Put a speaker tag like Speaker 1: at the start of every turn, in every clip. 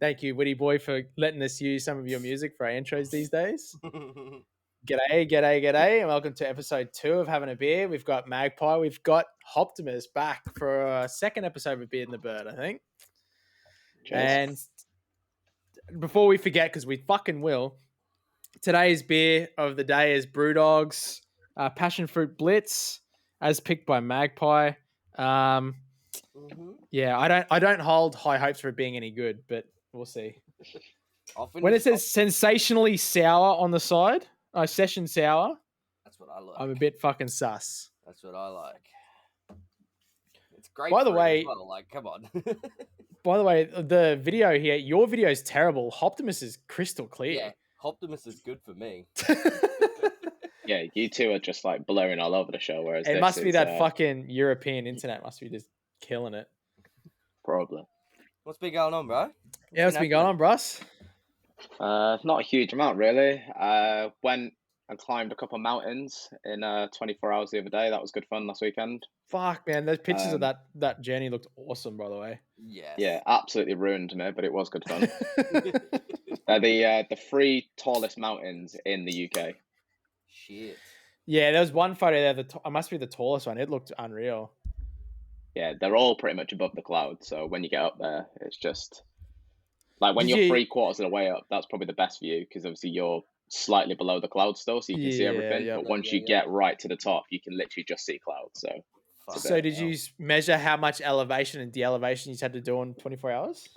Speaker 1: Thank you, Witty Boy, for letting us use some of your music for our intros these days. G'day, and welcome to episode 2 of Having a Beer. We've got Magpie, we've got Optimus back for a second episode of Beer and the Bird, I think.
Speaker 2: Cheers.
Speaker 1: And before we forget, because we fucking will, today's beer of the day is Brewdog's Passion Fruit Blitz, as picked by Magpie. Yeah, I don't hold high hopes for it being any good, but we'll see. When it says sensationally sour on the side, session sour,
Speaker 3: that's what I like.
Speaker 1: I'm a bit fucking sus.
Speaker 3: That's what I like. It's great.
Speaker 1: By the way,
Speaker 3: as well. Like, come on.
Speaker 1: By the way, the video here, your video is terrible. Optimus is crystal clear.
Speaker 3: Yeah, Optimus is good for me.
Speaker 2: Yeah, you two are just like blurring all over the show, whereas
Speaker 1: it must be that fucking European internet must be just killing it.
Speaker 2: Probably.
Speaker 3: What's been going on, bro?
Speaker 1: What's been going on, Bruss?
Speaker 2: Not a huge amount, really. Went and climbed a couple of mountains in 24 hours the other day. That was good fun last weekend.
Speaker 1: Fuck, man. Those pictures of that journey looked awesome, by the way.
Speaker 3: Yes.
Speaker 2: Yeah, absolutely ruined me, but it was good fun. They're the 3 tallest mountains in the UK.
Speaker 3: Shit.
Speaker 1: Yeah, there was one photo there. It must be the tallest one. It looked unreal.
Speaker 2: Yeah, they're all pretty much above the clouds. So when you get up there, it's just like when you're 3/4 of the way up, that's probably the best view because obviously you're slightly below the clouds still, so you can see everything. But once you get right to the top, you can literally just see clouds.
Speaker 1: So did you measure how much elevation and de-elevation you had to do in 24 hours?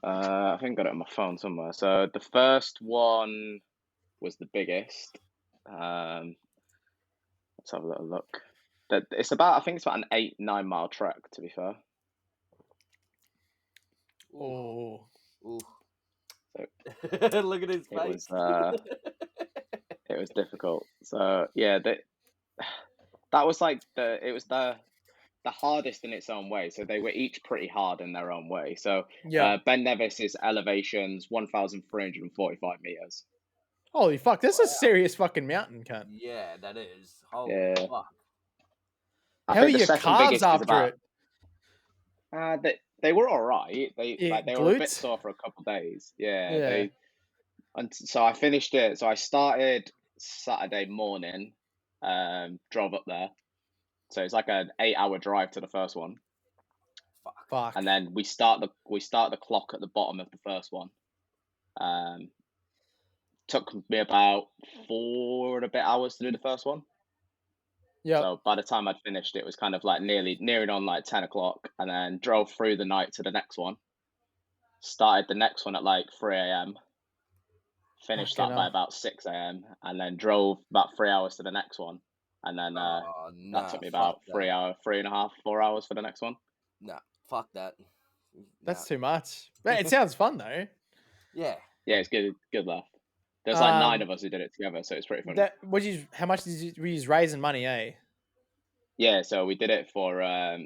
Speaker 2: I think I got it on my phone somewhere. So the first one was the biggest. Let's have a little look. I think it's about an 8-9 mile trek, to be fair.
Speaker 1: Oh.
Speaker 3: Ooh.
Speaker 2: So
Speaker 3: look at his face.
Speaker 2: It was difficult. So yeah, that was like the hardest in its own way. So they were each pretty hard in their own way. So Ben Nevis's elevation's 1,345 meters.
Speaker 1: Holy fuck, that's a serious fucking mountain, cunt.
Speaker 3: Yeah, that is. Holy fuck.
Speaker 1: How are your calves after
Speaker 2: it? They were all right. They were a bit sore for a couple of days. Yeah. So I finished it. So I started Saturday morning, drove up there. So it's like an 8-hour drive to the first one.
Speaker 1: Fuck.
Speaker 2: And then we start the clock at the bottom of the first one. Took me about 4 and a bit hours to do the first one.
Speaker 1: Yeah.
Speaker 2: So by the time I'd finished, it was kind of like nearing on like 10 o'clock, and then drove through the night to the next one. Started the next one at like 3 a.m. Finished that by about 6 a.m. and then drove about 3 hours to the next one, and then that took me about 3.5, 4 hours for the next one.
Speaker 3: Nah, fuck that.
Speaker 1: That's too much. It sounds fun though.
Speaker 3: Yeah.
Speaker 2: Yeah, it's good laugh. There's like 9 of us who did it together, so it's pretty funny.
Speaker 1: How much did you raising money, eh?
Speaker 2: Yeah, so we did it for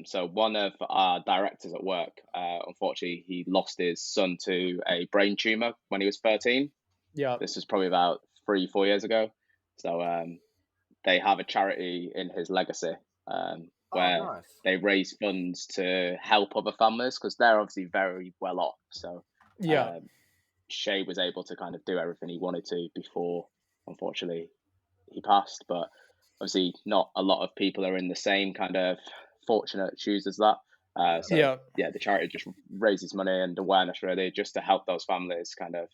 Speaker 2: so one of our directors at work, unfortunately he lost his son to a brain tumor when he was 13.
Speaker 1: Yeah.
Speaker 2: This was probably about 3-4 years ago. So they have a charity in his legacy where they raise funds to help other families because they're obviously very well off. So Shay was able to kind of do everything he wanted to before, unfortunately, he passed. But obviously, not a lot of people are in the same kind of fortunate shoes as that. The charity just raises money and awareness really just to help those families kind of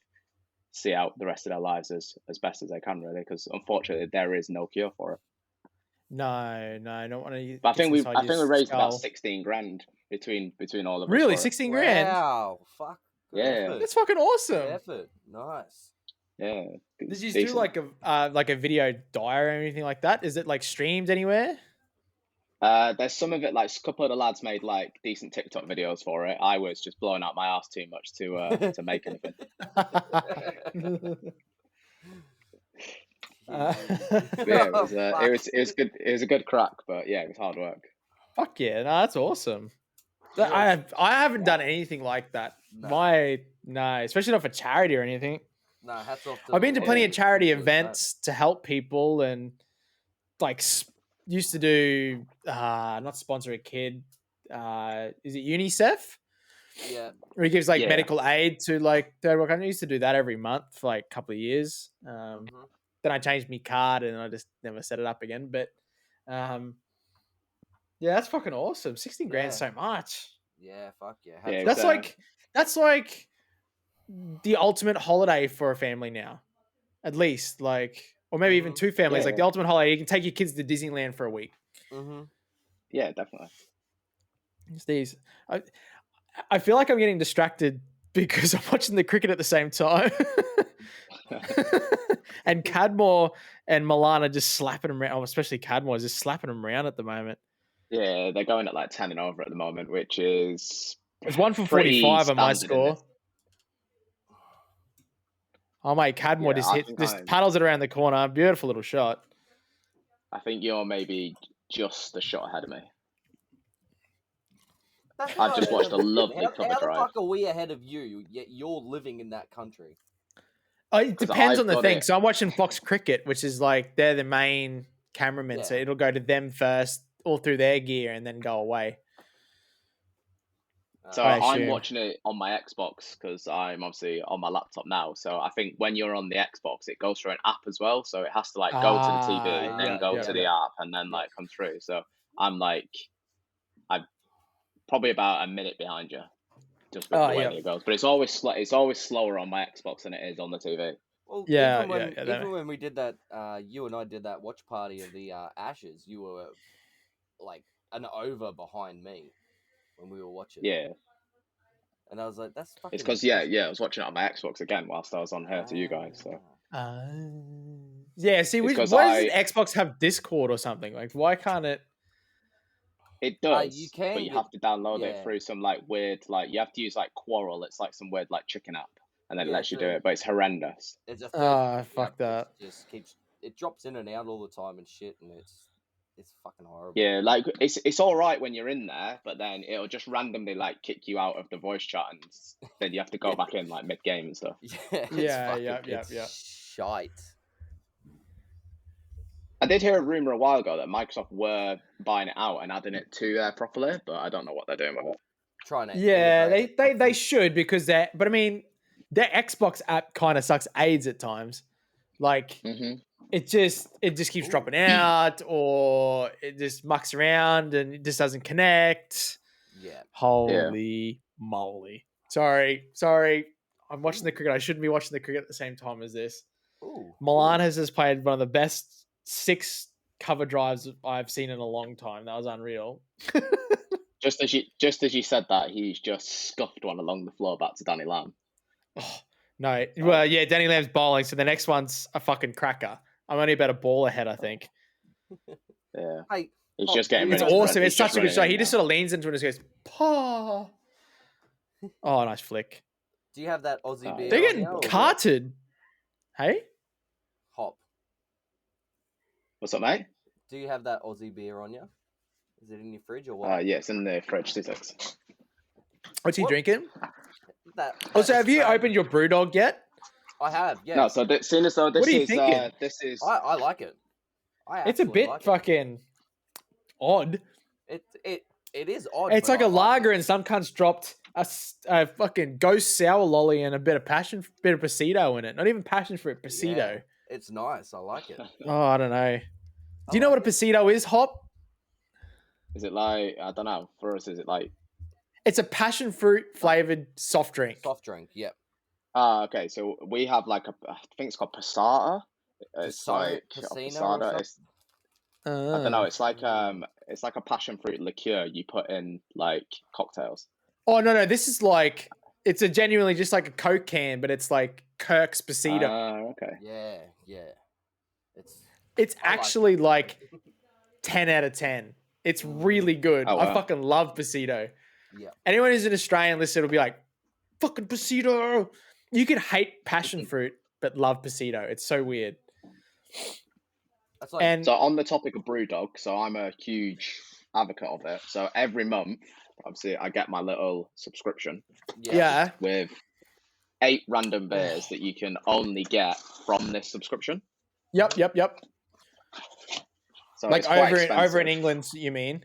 Speaker 2: see out the rest of their lives as best as they can, really, because unfortunately there is no cure for it.
Speaker 1: No, I don't want to.
Speaker 2: But I think we raised about 16 grand between all of us.
Speaker 1: Really, 16 grand?
Speaker 3: Wow, fuck.
Speaker 2: Yeah,
Speaker 3: effort.
Speaker 1: That's fucking awesome.
Speaker 3: Good effort, nice.
Speaker 2: Yeah.
Speaker 1: Did you do like a video diary or anything like that? Is it like streamed anywhere?
Speaker 2: There's some of it, like a couple of the lads made like decent TikTok videos for it. I was just blowing out my ass too much to make anything. It was good. It was a good crack, but yeah, it was hard work.
Speaker 1: Fuck yeah, no, that's awesome. I haven't done anything like that. No, especially not for charity or anything.
Speaker 3: No, hats off.
Speaker 1: I've been to plenty of charity events to help people, and like used to do not sponsor a kid. Is it UNICEF?
Speaker 3: Yeah.
Speaker 1: Where he gives like
Speaker 2: Yeah.
Speaker 1: medical aid to like third world countries. I used to do that every month for like a couple of years. Then I changed my card and I just never set it up again. But yeah, that's fucking awesome. 16 grand, so much.
Speaker 3: Yeah, fuck yeah.
Speaker 2: Yeah,
Speaker 1: That's like the ultimate holiday for a family now. At least like, or maybe even two families. Like the ultimate holiday, you can take your kids to Disneyland for a week.
Speaker 2: Yeah, definitely.
Speaker 1: It's these. I feel like I'm getting distracted because I'm watching the cricket at the same time. And Cadmore and Milan are just slapping him around, especially Cadmore is just slapping him around at the moment.
Speaker 2: Yeah, they're going at like 10 and over at the moment, which is
Speaker 1: it's 1 for 45 on my score. Oh mate, Cadmore just paddles it around the corner. Beautiful little shot.
Speaker 2: I think you're maybe just a shot ahead of me. I've just watched a lovely cover drive.
Speaker 3: How the fuck are we ahead of you? Yet you're living in that country.
Speaker 1: It depends on the thing. So I'm watching Fox Cricket, which is like they're the main cameramen, so it'll go to them first, all through their gear, and then go away.
Speaker 2: So I'm watching it on my Xbox because I'm obviously on my laptop now. So I think when you're on the Xbox, it goes through an app as well. So it has to like go to the TV, then go to the app, and then like come through. So I'm probably about a minute behind you, just with the way it goes. But it's always slower on my Xbox than it is on the TV.
Speaker 3: Well, even when we did that, you and I did that watch party of the Ashes. You were like an over behind me when we were watching.
Speaker 2: Yeah.
Speaker 3: And I was like, "That's fucking."
Speaker 2: It's because I was watching it on my Xbox again whilst I was on here to you guys. So.
Speaker 1: Yeah. See, why does Xbox have Discord or something? Like, why can't it?
Speaker 2: It does, but you have to download it through some like weird, like you have to use like Quarrel. It's like some weird like chicken app, and then it lets you do it, but it's horrendous.
Speaker 3: It's a
Speaker 1: fuck that!
Speaker 3: It drops in and out all the time and shit, and it's fucking horrible.
Speaker 2: Yeah, like it's all right when you're in there, but then it'll just randomly like kick you out of the voice chat, and then you have to go back in like mid game and stuff.
Speaker 1: Yeah.
Speaker 3: Shite.
Speaker 2: I did hear a rumor a while ago that Microsoft were buying it out and adding it to properly, but I don't know what they're doing with it.
Speaker 1: Yeah, they should because but I mean, their Xbox app kind of sucks AIDS at times. Like it just keeps dropping out, or it just mucks around and it just doesn't connect.
Speaker 3: Yeah.
Speaker 1: Holy moly! Sorry. I'm watching the cricket. I shouldn't be watching the cricket at the same time as this. Milan has just played one of the best 6 cover drives I've seen in a long time. That was unreal.
Speaker 2: Just as you said that, he's just scuffed one along the floor back to Danny Lamb.
Speaker 1: Oh, no. Well, yeah, Danny Lamb's bowling, so the next one's a fucking cracker. I'm only about a ball ahead, I think.
Speaker 2: Yeah.
Speaker 3: Hey,
Speaker 2: he's just getting
Speaker 1: It's awesome. It's such a good shot. He just sort of leans into it and just goes, "Paw." Oh, nice flick.
Speaker 3: Do you have that Aussie beer?
Speaker 1: They're getting carted. Hey?
Speaker 3: Hop.
Speaker 2: What's up, mate?
Speaker 3: Do you have that Aussie beer on you? Is it in your fridge or what?
Speaker 2: Yeah, it's in the fridge. 2 seconds.
Speaker 1: What's he drinking? Also, have you opened your BrewDog yet?
Speaker 3: I have, yeah.
Speaker 2: No, so seeing as though this is...
Speaker 3: I like it.
Speaker 1: It's a bit fucking odd.
Speaker 3: It is odd.
Speaker 1: It's like a lager and some cunts dropped a fucking ghost sour lolly and a bit of Pasito in it. Not even passion fruit, Pasito.
Speaker 3: Yeah, it's nice. I like it.
Speaker 1: Oh, I don't know. Do you know what a Pasito is, Hop?
Speaker 2: Is it like, I don't know, for us, is it like...
Speaker 1: It's a passion fruit flavored soft drink.
Speaker 3: Soft drink, yep.
Speaker 2: Okay, so we have like I think it's called Passata. It's like Passata. I don't know. It's like a passion fruit liqueur you put in like cocktails.
Speaker 1: Oh no, this is like it's a genuinely just like a Coke can, but it's like Kirk's Pasito.
Speaker 2: Okay.
Speaker 3: Yeah.
Speaker 1: It's actually like 10 out of 10. It's really good.
Speaker 2: Oh, wow.
Speaker 1: I fucking love Pasito.
Speaker 3: Yeah.
Speaker 1: Anyone who's an Australian listener will be like, fucking Pasito. You can hate passion fruit, but love Pasito. It's so weird.
Speaker 3: That's like,
Speaker 2: so on the topic of BrewDog, so I'm a huge advocate of it. So every month, obviously, I get my little subscription.
Speaker 1: Yeah.
Speaker 2: With 8 random beers that you can only get from this subscription.
Speaker 1: Yep.
Speaker 2: So
Speaker 1: like over in England, you mean?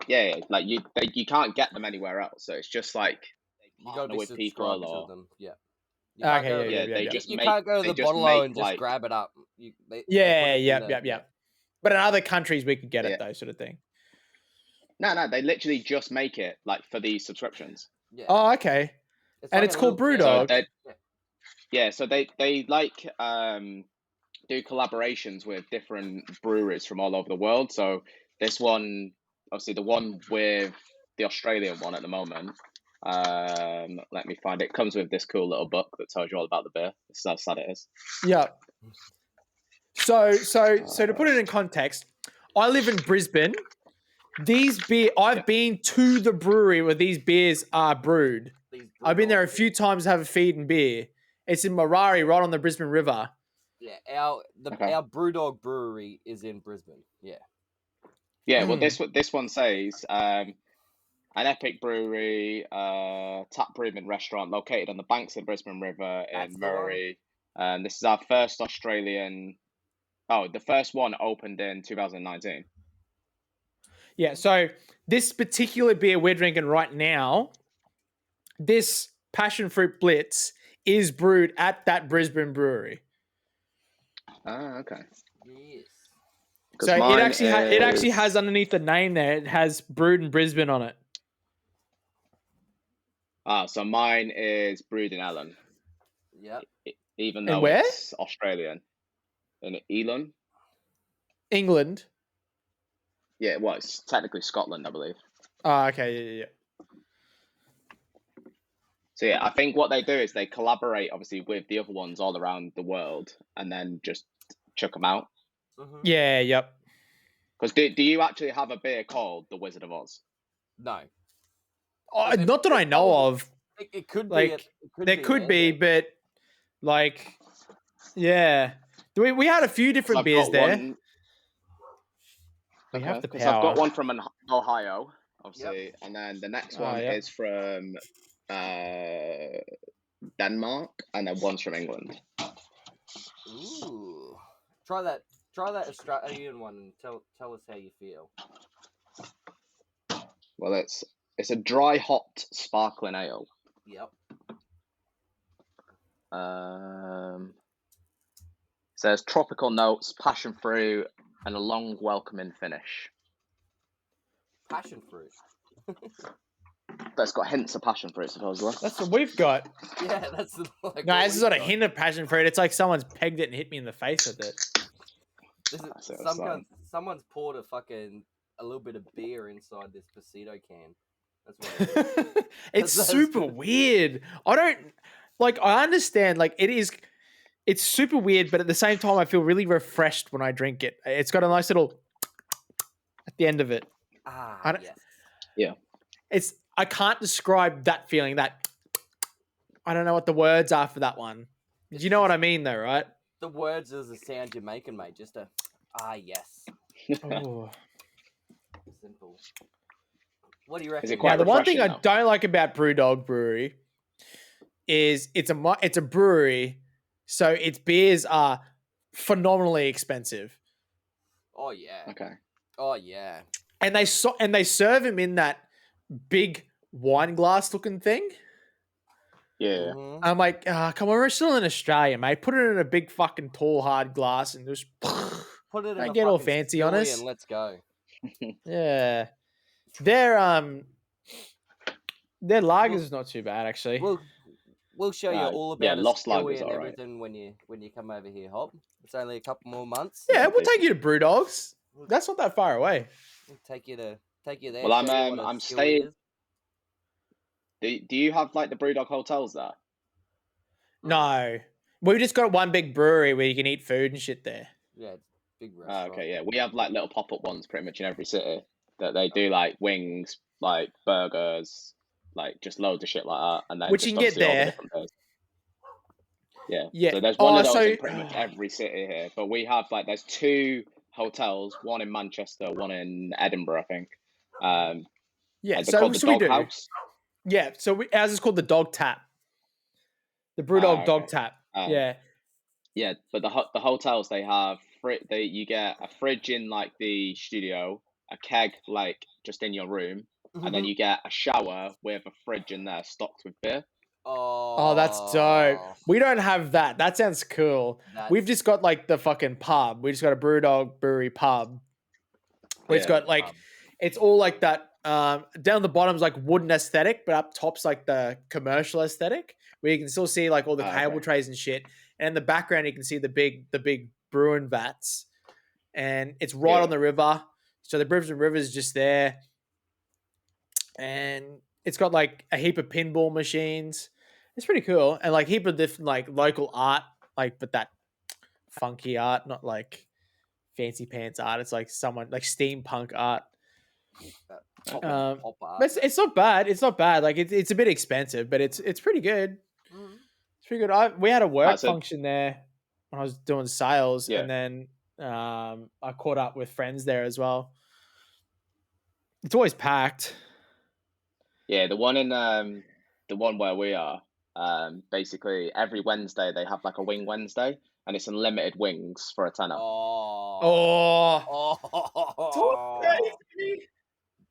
Speaker 2: Yeah, like you can't get them anywhere else. So it's just like they
Speaker 3: You gotta
Speaker 2: partner
Speaker 3: be
Speaker 2: with people
Speaker 3: subscribed to
Speaker 2: or
Speaker 3: them. Yeah. You can't go.
Speaker 1: Okay,
Speaker 2: they
Speaker 1: yeah.
Speaker 2: just
Speaker 3: You
Speaker 2: make
Speaker 3: can't go to
Speaker 2: they
Speaker 3: the
Speaker 2: just
Speaker 3: bottle
Speaker 2: make
Speaker 3: and just
Speaker 2: like
Speaker 3: grab it up. They put
Speaker 1: Yeah,
Speaker 3: it in the,
Speaker 1: yeah. But in other countries, we could get
Speaker 2: Yeah.
Speaker 1: it though, sort of thing.
Speaker 2: no, they literally just make it like for these subscriptions.
Speaker 3: Yeah.
Speaker 1: Oh, okay. And
Speaker 3: like
Speaker 1: it's
Speaker 3: a
Speaker 1: called
Speaker 3: little can.
Speaker 1: Brewdog.
Speaker 2: So they like do collaborations with different breweries from all over the world. So this one, obviously the one with the Australian one at the moment. Let me find it. It comes with this cool little book that tells you all about the beer. This is how sad it is.
Speaker 1: Yeah. So to put it in context, I live in Brisbane. I've been to the brewery where these beers are brewed. I've been there a few times to have a feed and beer. It's in Marari, right on the Brisbane River.
Speaker 3: Yeah, our Brewdog brewery is in Brisbane. Yeah.
Speaker 2: Yeah, well, this one says an epic brewery, tap room and restaurant located on the banks of the Brisbane River in Murray. And this is our first Australian. Oh, the first one opened in 2019.
Speaker 1: Yeah, so this particular beer we're drinking right now, this passion fruit blitz is brewed at that Brisbane brewery.
Speaker 2: Ah, okay.
Speaker 3: Yes.
Speaker 1: So it actually has underneath the name there. It has brewed in Brisbane on it.
Speaker 2: So mine is brewed in Ellen.
Speaker 3: Yep.
Speaker 2: Even though it's Australian. In Elam.
Speaker 1: England.
Speaker 2: Yeah, well, it's technically Scotland, I believe.
Speaker 1: Oh, okay, yeah.
Speaker 2: So yeah, I think what they do is they collaborate, obviously, with the other ones all around the world, and then just chuck them out.
Speaker 3: Mm-hmm.
Speaker 1: Yeah, yep.
Speaker 2: Because do you actually have a beer called the Wizard of Oz?
Speaker 3: No.
Speaker 1: Not that I know of.
Speaker 3: It could
Speaker 1: like,
Speaker 3: be.
Speaker 1: There could be, but like, yeah. We had a few different beers there. We have the power.
Speaker 2: Because I've got one from Ohio, obviously, and then the next one is from Denmark, and then one's from England.
Speaker 3: Ooh, try that Australian one and tell us how you feel.
Speaker 2: Well, it's a dry hot sparkling ale.
Speaker 3: Yep.
Speaker 2: Says tropical notes, passion fruit, and a long welcoming finish.
Speaker 3: Passion fruit.
Speaker 2: But it's got hints of passion fruit, supposedly.
Speaker 1: That's what we've got.
Speaker 3: Yeah, that's like.
Speaker 1: No, this is not a hint of passion fruit. It's like someone's pegged it and hit me in the face with it.
Speaker 3: Someone's poured a little bit of beer inside this Pasito can. That's what
Speaker 1: it's super weird. I understand, it's super weird, but at the same time, I feel really refreshed when I drink it. It's got a nice little at the end of it.
Speaker 3: Yes.
Speaker 2: Yeah.
Speaker 1: I can't describe that feeling. That I don't know what the words are for that one. You know what I mean, though, right?
Speaker 3: The words is the sound you're making, mate. Just yes.
Speaker 1: Oh.
Speaker 3: Simple. What do you reckon?
Speaker 1: Now, the one thing I don't like about Brewdog Brewery is it's a brewery, so its beers are phenomenally expensive.
Speaker 3: Oh yeah.
Speaker 2: Okay.
Speaker 3: Oh yeah.
Speaker 1: And they serve them in that big wine glass looking thing.
Speaker 2: Yeah.
Speaker 3: Mm-hmm.
Speaker 1: I'm like, come on, we're still in Australia, mate. Put it in a big fucking tall hard glass and just
Speaker 3: put it in.
Speaker 1: Don't get all fancy on us.
Speaker 3: And let's go.
Speaker 1: Yeah. Their lagers is not too bad, actually.
Speaker 3: We'll show you all about
Speaker 2: Lost lagers
Speaker 3: and everything when you come over here, Hop. It's only a couple more months.
Speaker 1: Yeah, we'll take you to Brewdogs. That's not that far away.
Speaker 3: We'll take you there.
Speaker 2: Well, I'm staying. Do you have the Brewdog hotels there?
Speaker 1: No, we just got one big brewery where you can eat food and shit there.
Speaker 3: Yeah, it's big restaurant.
Speaker 2: Okay, yeah, we have little pop-up ones pretty much in every city that they do wings, burgers, just loads of shit like that, and then
Speaker 1: which you can get there.
Speaker 2: Yeah. So there's one of those in pretty much every city here, but we have there's 2 hotels, one in Manchester, one in Edinburgh, I think.
Speaker 1: So
Speaker 2: the Dog
Speaker 1: we do.
Speaker 2: House.
Speaker 1: Yeah, so ours is called the Dog Tap. The Brewdog Dog Tap. Yeah.
Speaker 2: Yeah, but the hotels, they have you get a fridge in the studio, a keg like just in your room, and then you get a shower with a fridge in there stocked with beer.
Speaker 1: Oh, that's dope. We don't have that. That sounds cool. We've just got like the fucking pub. We just got a Brewdog Brewery pub. Where it's got like, it's all like that. Down the bottom's like wooden aesthetic, but up top's like the commercial aesthetic, where you can still see like all the cable trays and shit. And in the background, you can see the big brewing vats, and it's right on the river. So the Brisbane River is just there, and it's got like a heap of pinball machines. It's pretty cool, and like heap of different like local art, like but that funky art, not like fancy pants art. It's like someone like steampunk art.
Speaker 3: Pop art.
Speaker 1: It's not bad. It's not bad. Like it's a bit expensive, but it's pretty good. It's pretty good. We had a work function there when I was doing sales, and then I caught up with friends there as well. It's always packed.
Speaker 2: Yeah, the one where we are, basically every Wednesday they have like a wing Wednesday, and it's unlimited wings for a tenner.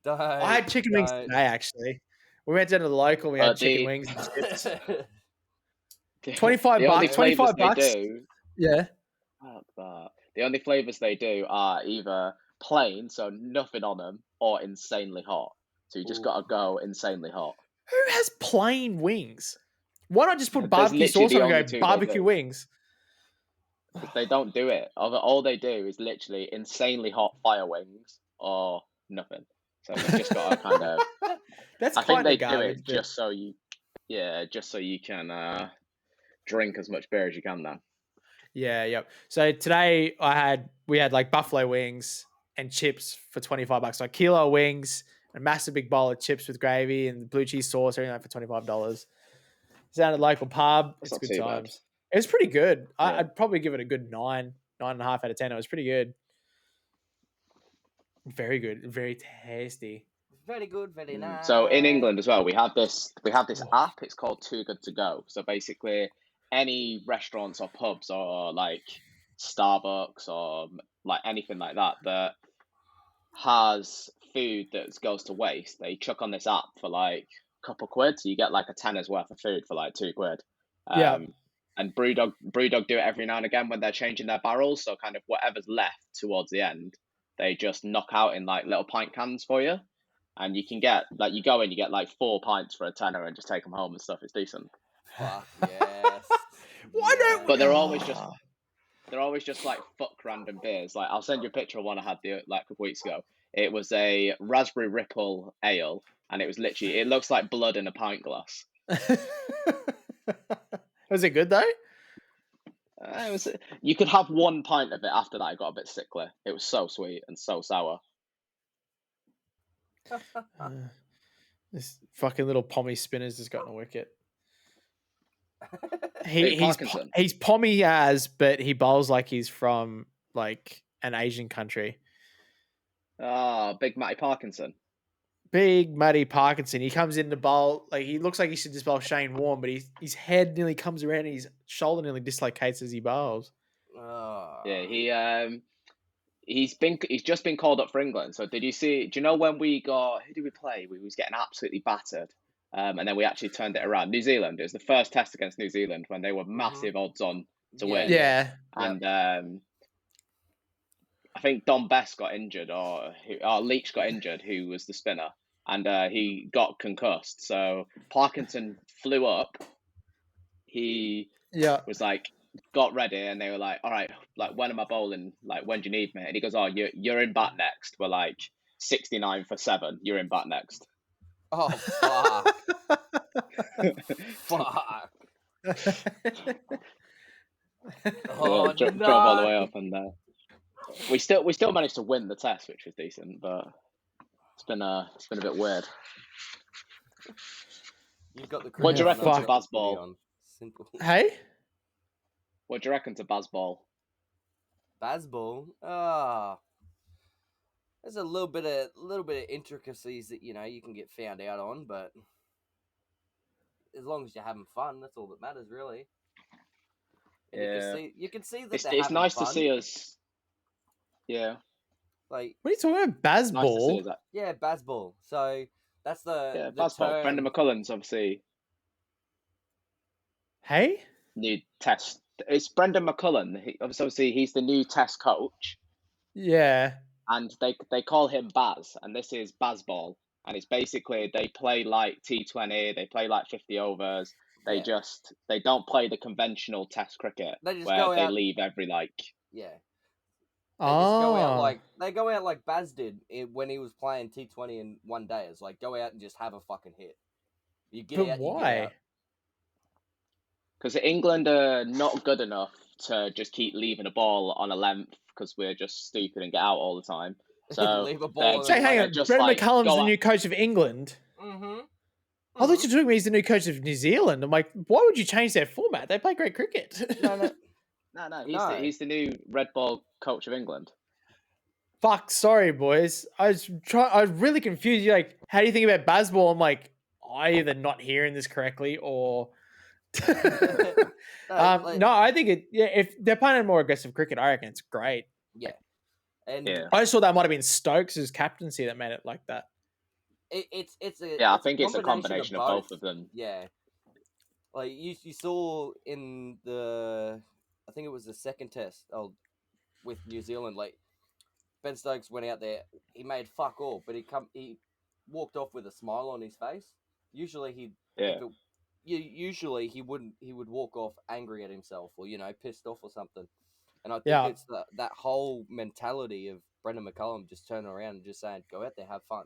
Speaker 1: I had chicken wings today, actually. We went down to the local, we had chicken wings and chips. 25 bucks. 25 bucks. Yeah.
Speaker 2: The only flavors they do are either plain, so nothing on them, or insanely hot. So you just gotta go insanely hot.
Speaker 1: Who has plain wings? Why not just put barbecue sauce on and go barbecue wings?
Speaker 2: They don't do it. All they do is literally insanely hot fire wings or nothing. So you just gotta kind of.
Speaker 1: That's
Speaker 2: I think they
Speaker 1: garbage,
Speaker 2: do it just so you can drink as much beer as you can. Then.
Speaker 1: Yeah, yep. So today we had like buffalo wings and chips for 25 bucks. So a kilo of wings, a massive big bowl of chips with gravy and blue cheese sauce, everything like for $25. It's down at the local pub. It's good times. It was pretty good. I'd probably give it a good 9.5 out of 10. It was pretty good. Very good. Very tasty.
Speaker 3: Very good, very nice.
Speaker 2: So in England as well, we have this app. It's called Too Good to Go. So basically, any restaurants or pubs or like Starbucks or like anything like that has food that goes to waste, they chuck on this app for like a couple quid. So you get like a tenner's worth of food for like 2 quid. And Brewdog do it every now and again when they're changing their barrels. So kind of whatever's left towards the end, they just knock out in like little pint cans for you. And you can get like you go in, you get like 4 pints for a tenner and just take them home and stuff. It's decent.
Speaker 3: Fuck yes.
Speaker 1: Why don't?
Speaker 2: But they're always just like fuck random beers. Like I'll send you a picture of one I had a couple weeks ago. It was a raspberry ripple ale, and it was literally it looks like blood in a pint glass.
Speaker 1: Was it good though?
Speaker 2: You could have 1 pint of it. After that, it got a bit sickly. It was so sweet and so sour.
Speaker 1: This fucking little pommy spinner's just gotten a wicket. He's pommy but he bowls like he's from like an Asian country.
Speaker 2: Big Matty Parkinson.
Speaker 1: Big Matty Parkinson. He comes in to bowl like he looks like he should just bowl Shane Warne, but his head nearly comes around and his shoulder nearly dislocates as he bowls.
Speaker 2: Yeah, he's just been called up for England. So do you know when who did we play? We was getting absolutely battered. And then we actually turned it around. New Zealand. It was the first test against New Zealand when they were massive odds on to win.
Speaker 1: Yeah.
Speaker 2: And I think Don Best got injured or Leach got injured, who was the spinner. And he got concussed. So Parkinson flew up. He was like, got ready, and they were like, all right, like, when am I bowling? Like, when do you need me? And he goes, oh, you're in bat next. We're like 69 for 7. You're in bat next.
Speaker 3: Oh, fuck. Fuck.
Speaker 2: Drove all the way up, and we still managed to win the test, which was decent, but it's been a bit weird.
Speaker 3: You've got the
Speaker 2: what do you reckon to Bazball?
Speaker 1: Hey?
Speaker 2: What do you reckon to Bazball?
Speaker 3: Bazball? There's a little bit of intricacies that you can get found out on, but as long as you're having fun, that's all that matters, really. And you can see that
Speaker 2: it's nice fun. To see us. Yeah.
Speaker 3: Like,
Speaker 1: what are you talking about? Bazball?
Speaker 2: Nice to see that.
Speaker 3: Yeah, Bazball. So that's the
Speaker 2: Bazball.
Speaker 3: term.
Speaker 2: Brendan McCullum's obviously.
Speaker 1: Hey.
Speaker 2: New test. It's Brendan McCullum. Obviously, he's the new test coach.
Speaker 1: Yeah.
Speaker 2: And they call him Baz, and this is Bazball. And it's basically they play like T20, they play like 50 overs. They don't play the conventional test cricket
Speaker 3: They just
Speaker 2: where
Speaker 3: go
Speaker 2: they
Speaker 3: out.
Speaker 2: leave every like.
Speaker 3: Yeah. They just go out like Baz did when he was playing T20 in one day. It's like go out and just have a fucking hit. You get out,
Speaker 1: why?
Speaker 3: you get out.
Speaker 2: Because England are not good enough to just keep leaving a ball on a length because we're just stupid and get out all the time. So
Speaker 3: leave a ball.
Speaker 1: Hang on, Brendan McCullum's the new coach of England.
Speaker 3: Mm-hmm.
Speaker 1: I thought you told me he's the new coach of New Zealand. I'm like, why would you change their format? They play great cricket.
Speaker 2: No. He's the new red ball coach of England.
Speaker 1: Fuck, sorry, boys. I was really confused. You're like, how do you think about Bazball? I'm like, I either not hearing this correctly or. No, I think if they're playing more aggressive cricket, I reckon it's great.
Speaker 3: Yeah, and
Speaker 1: I just thought that might have been Stokes' captaincy that made it like that.
Speaker 2: I think it's a combination of both of them.
Speaker 3: Yeah, like you saw in I think it was the second test with New Zealand. Like Ben Stokes went out there, he made fuck all, but he walked off with a smile on his face. Usually usually he would walk off angry at himself or pissed off or something. And I think it's that whole mentality of Brendan McCullum just turning around and just saying, go out there, have fun.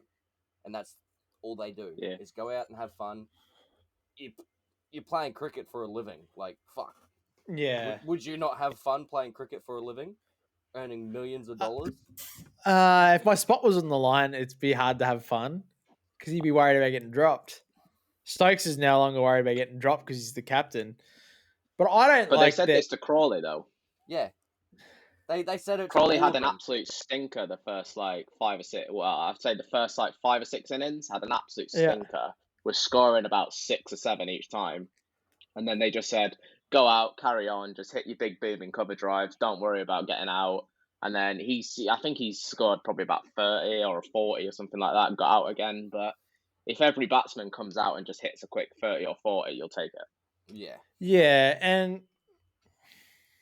Speaker 3: And that's all they do is go out and have fun. You're playing cricket for a living. Like, fuck.
Speaker 1: Yeah.
Speaker 3: Would you not have fun playing cricket for a living? Earning millions of dollars?
Speaker 1: If my spot was on the line, it'd be hard to have fun because you'd be worried about getting dropped. Stokes is no longer worried about getting dropped because he's the captain. But I don't
Speaker 2: But they said this to Crawley, though.
Speaker 3: Yeah. They said it.
Speaker 2: Crawley had an absolute stinker the first 5 or 6. Well, I'd say the first 5 or 6 innings had an absolute stinker. Was scoring about 6 or 7 each time, and then they just said, "Go out, carry on, just hit your big booming cover drives. Don't worry about getting out." And then I think he scored probably about 30 or 40 or something like that and got out again. But if every batsman comes out and just hits a quick 30 or 40, you'll take it.
Speaker 3: Yeah.
Speaker 1: Yeah, and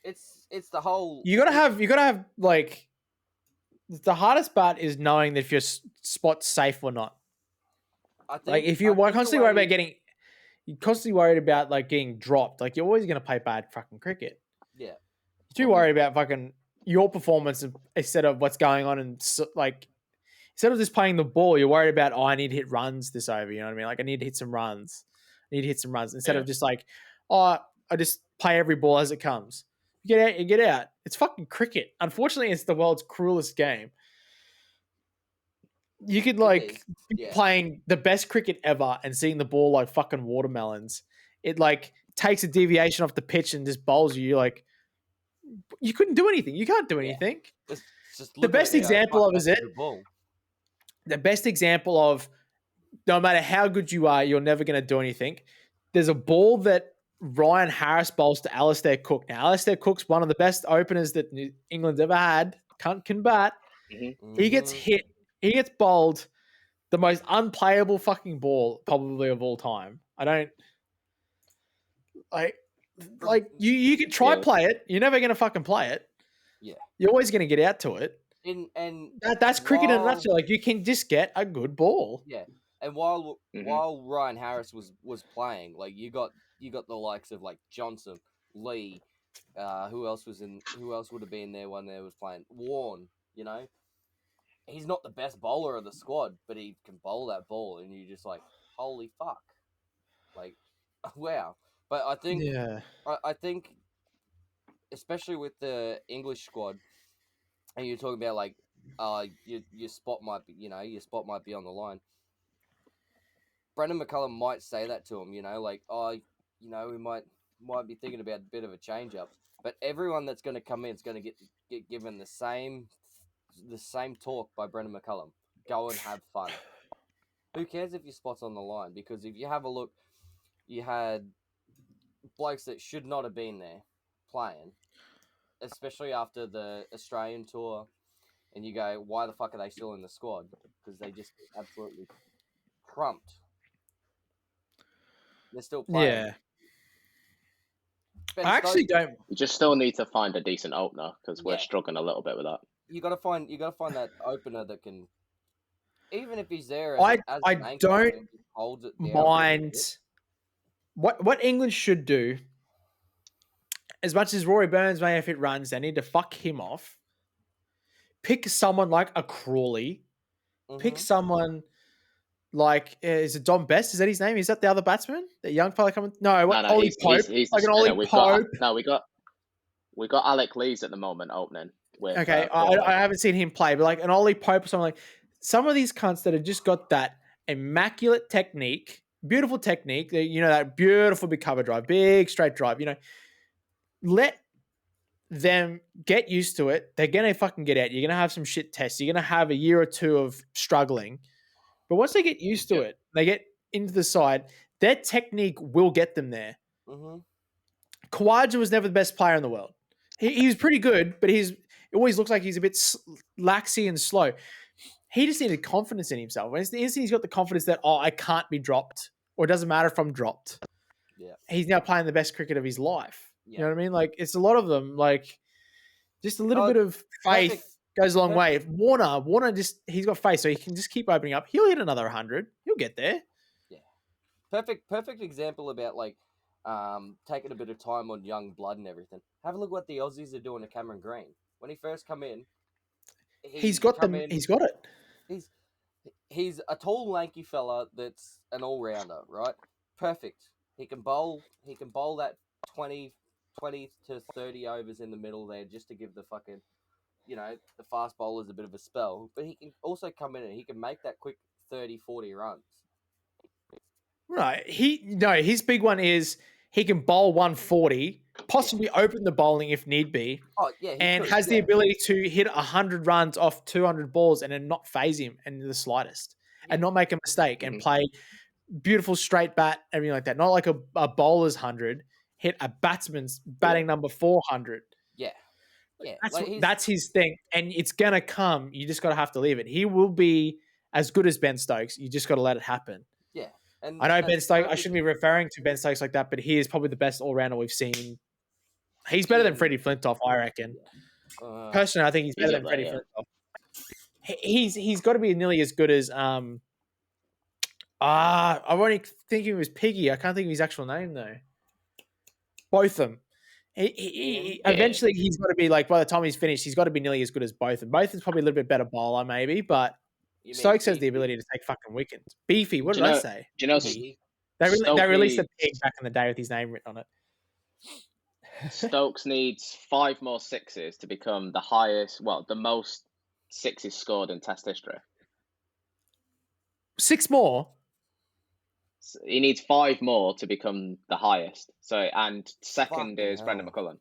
Speaker 3: it's the whole.
Speaker 1: You gotta have like the hardest part is knowing that if your spot's safe or not. I think, like if you're constantly worried about like getting dropped, like you're always gonna play bad fucking cricket.
Speaker 3: Yeah.
Speaker 1: You're too worried about fucking your performance instead of what's going on, and like instead of just playing the ball, you're worried about I need to hit runs this over. You know what I mean? Like I need to hit some runs. Instead of just like I just play every ball as it comes. You get out, you get out. It's fucking cricket. Unfortunately, it's the world's cruelest game. You could be playing the best cricket ever and seeing the ball like fucking watermelons. It like takes a deviation off the pitch and just bowls you. You're like, you couldn't do anything. You can't do anything.
Speaker 3: Just
Speaker 1: the best example of the best example of no matter how good you are, you're never going to do anything. There's a ball that Ryan Harris bowls to Alistair Cook. Now, Alistair Cook's one of the best openers that England's ever had. Can bat.
Speaker 2: Mm-hmm.
Speaker 1: He gets hit. He gets bowled the most unplayable fucking ball probably of all time. I don't like you can try play it. You're never gonna fucking play it.
Speaker 3: Yeah.
Speaker 1: You're always gonna get out to it.
Speaker 3: And
Speaker 1: that's cricket in a nutshell. Like you can just get a good ball.
Speaker 3: Yeah. And while Ryan Harris was playing, like you got the likes of like Johnson, Lee, who else would have been there when they was playing? Warren, He's not the best bowler of the squad, but he can bowl that ball, and you're just like, holy fuck, like, wow. But I think, I think, especially with the English squad, and you're talking about like, your spot might be, on the line. Brendan McCullum might say that to him, like, we might be thinking about a bit of a change up, but everyone that's going to come in is going to get given the same talk by Brendan McCullum. Go and have fun. Who cares if your spot's on the line? Because if you have a look, you had blokes that should not have been there playing, especially after the Australian tour and you go, why the fuck are they still in the squad? Because they just absolutely crumped. They're still playing.
Speaker 1: Yeah.
Speaker 3: Ben
Speaker 1: I actually
Speaker 3: Stokes,
Speaker 1: don't.
Speaker 2: You just still need to find a decent opener because we're struggling a little bit with that.
Speaker 3: You got to find that opener that can, even if he's there
Speaker 1: I
Speaker 3: as an anchor,
Speaker 1: don't
Speaker 3: and just holds it down
Speaker 1: mind what England should do. As much as Rory Burns may have hit runs, they need to fuck him off. Pick someone like a Crawley. Pick someone like is it Dom Best? Is that his name? Is that the other batsman? The young fella coming? No, what?
Speaker 2: No,
Speaker 1: Ollie Pope.
Speaker 2: he's
Speaker 1: like
Speaker 2: the
Speaker 1: an Ollie
Speaker 2: spinner.
Speaker 1: Pope.
Speaker 2: We got Alec Lees at the moment opening. With,
Speaker 1: Okay, I haven't seen him play, but like an Ollie Pope or something like some of these cunts that have just got that immaculate technique, beautiful technique. You know that beautiful big cover drive, big straight drive. You know, let them get used to it. They're gonna fucking get out. You're gonna have some shit tests. You're gonna have a year or two of struggling. But once they get used to it, they get into the side, their technique will get them there. Khawaja was never the best player in the world. He was pretty good, but it always looks like he's a bit laxy and slow. He just needed confidence in himself. When he's got the confidence that, I can't be dropped, or it doesn't matter if I'm dropped.
Speaker 3: Yeah.
Speaker 1: He's now playing the best cricket of his life. Yeah. You know what I mean? Like, it's a lot of them. Like, just a little bit of faith goes a long way. If Warner he's got faith, so he can just keep opening up. He'll hit another 100. He'll get there.
Speaker 3: Yeah. Perfect example about like taking a bit of time on young blood and everything. Have a look what the Aussies are doing to Cameron Green. When he first come in,
Speaker 1: he's got it.
Speaker 3: He's a tall, lanky fella that's an all-rounder, right? Perfect. He can bowl that 20 to 30 overs in the middle there just to give the fucking, the fast bowlers a bit of a spell. But he can also come in and he can make that quick 30, 40 runs.
Speaker 1: Right. His big one is he can bowl 140, possibly open the bowling if need be.
Speaker 3: Oh, yeah.
Speaker 1: And has the ability to hit 100 runs off 200 balls and then not phase him in the slightest and not make a mistake and play beautiful straight bat, everything like that. Not like a bowler's 100, hit a batsman's batting number 400.
Speaker 3: Yeah. Yeah.
Speaker 1: That's his thing. And it's going to come. You just got to have to leave it. He will be as good as Ben Stokes. You just got to let it happen.
Speaker 3: Yeah. And
Speaker 1: I know Ben Stokes, I shouldn't be referring to Ben Stokes like that, but he is probably the best all-rounder we've seen. He's better than Freddie Flintoff, I reckon. Personally, I think he's better than Freddie Flintoff. He's got to be nearly as good as I'm only thinking of his Piggy. I can't think of his actual name though. Both of them. Eventually he's got to be like, by the time he's finished, he's got to be nearly as good as both. And both is probably a little bit better bowler, maybe, but Stokes has the ability to take fucking wickets. Beefy, what did I say?
Speaker 2: Do you know
Speaker 1: they released a pig back in the day with his name written on it.
Speaker 2: Stokes needs 5 more sixes to become the most sixes scored in Test history.
Speaker 1: 6 more?
Speaker 2: He needs 5 more to become the highest. And second is Brendan McCullum.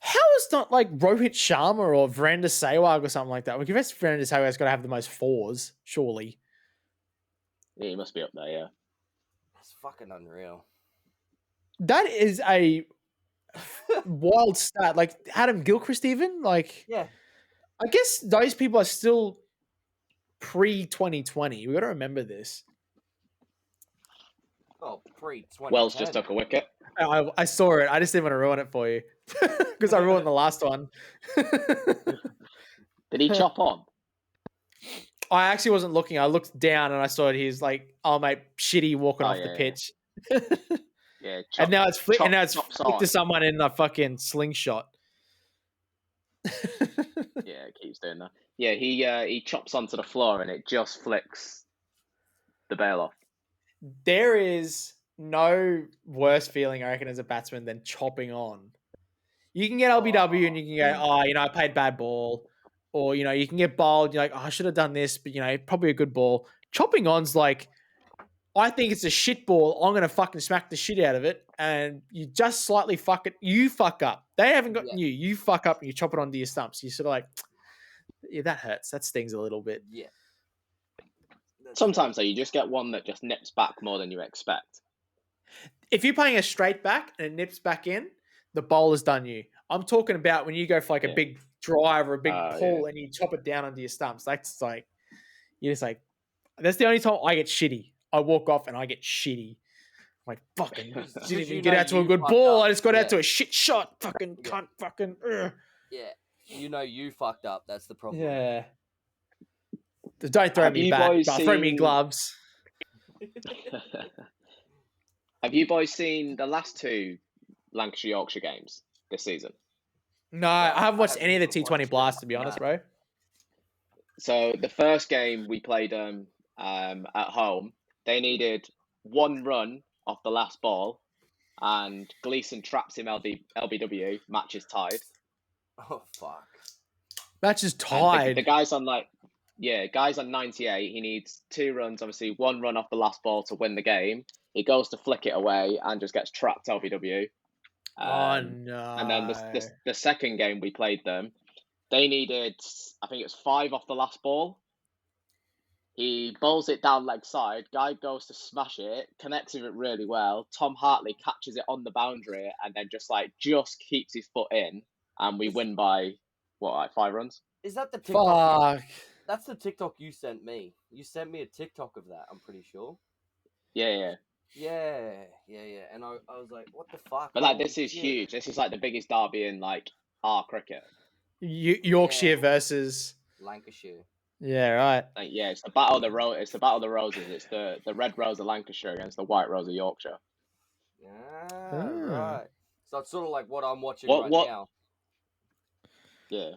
Speaker 1: How is not like Rohit Sharma or Virender Sehwag or something like that? Like, I guess Virender Sehwag's got to have the most 4s, surely.
Speaker 2: Yeah, he must be up there, yeah.
Speaker 3: That's fucking unreal.
Speaker 1: That is a wild stat. Like, Adam Gilchrist even? Like,
Speaker 3: yeah.
Speaker 1: I guess those people are still pre-2020. We've got to remember this.
Speaker 3: Oh, pre-2020.
Speaker 2: Wells just took a wicket.
Speaker 1: I saw it. I just didn't want to ruin it for you because I ruined the last one.
Speaker 2: Did he chop on?
Speaker 1: I actually wasn't looking. I looked down and I saw it. He's like, "Oh mate, shitty walking off the pitch."
Speaker 2: Yeah.
Speaker 1: And now it's flicked to someone in a fucking slingshot.
Speaker 2: Yeah, it keeps doing that. Yeah, he chops onto the floor and it just flicks the bail off.
Speaker 1: There is no worse feeling, I reckon, as a batsman than chopping on. You can get LBW and you can go, I played bad ball. Or, you can get bowled. You're like, I should have done this, but, probably a good ball. Chopping on's like, I think it's a shit ball. I'm going to fucking smack the shit out of it. And you just slightly fuck it. You fuck up. They haven't gotten you. You fuck up and you chop it onto your stumps. You're sort of like, yeah, that hurts. That stings a little bit.
Speaker 3: Yeah.
Speaker 2: Sometimes, though, you just get one that just nips back more than you expect.
Speaker 1: If you're playing a straight back and it nips back in, the bowler's done you. I'm talking about when you go for like a big drive or a big pull, and you chop it down under your stumps. That's like you're just like that's the only time I get shitty. I walk off and I get shitty. I'm like fucking didn't even get out to a good ball. I just got out to a shit shot. Fucking cunt. Fucking.
Speaker 3: Yeah, you fucked up. That's the problem.
Speaker 1: Yeah. Don't throw me back. Throw me gloves.
Speaker 2: Have you boys seen the last 2 Lancashire Yorkshire games this season?
Speaker 1: No, I haven't watched any of the T20 Blast, to be honest, bro.
Speaker 2: So the first game we played at home, they needed 1 run off the last ball, and Gleeson traps him LBW. Match is tied.
Speaker 3: Oh fuck!
Speaker 1: Match is tied.
Speaker 2: The guy's on guy's on 98. He needs 2 runs, obviously 1 run off the last ball to win the game. He goes to flick it away and just gets trapped LBW.
Speaker 1: Oh no!
Speaker 2: And then the second game we played them, they needed, I think it was 5 off the last ball. He bowls it down leg side. Guy goes to smash it, connects with it really well. Tom Hartley catches it on the boundary and then just keeps his foot in, and we win by 5 runs.
Speaker 3: Is that the TikTok?
Speaker 1: Fuck.
Speaker 3: That's the TikTok you sent me. You sent me a TikTok of that. I'm pretty sure.
Speaker 2: Yeah.
Speaker 3: And I was like, what the fuck?
Speaker 2: But this is huge. This is the biggest derby in our cricket.
Speaker 1: Yorkshire versus
Speaker 3: Lancashire.
Speaker 1: Yeah, right.
Speaker 2: It's the battle of the It's the battle of the roses. It's the red rose of Lancashire against the white rose of Yorkshire.
Speaker 3: Right. So it's sort of like what I'm watching now.
Speaker 2: Yeah.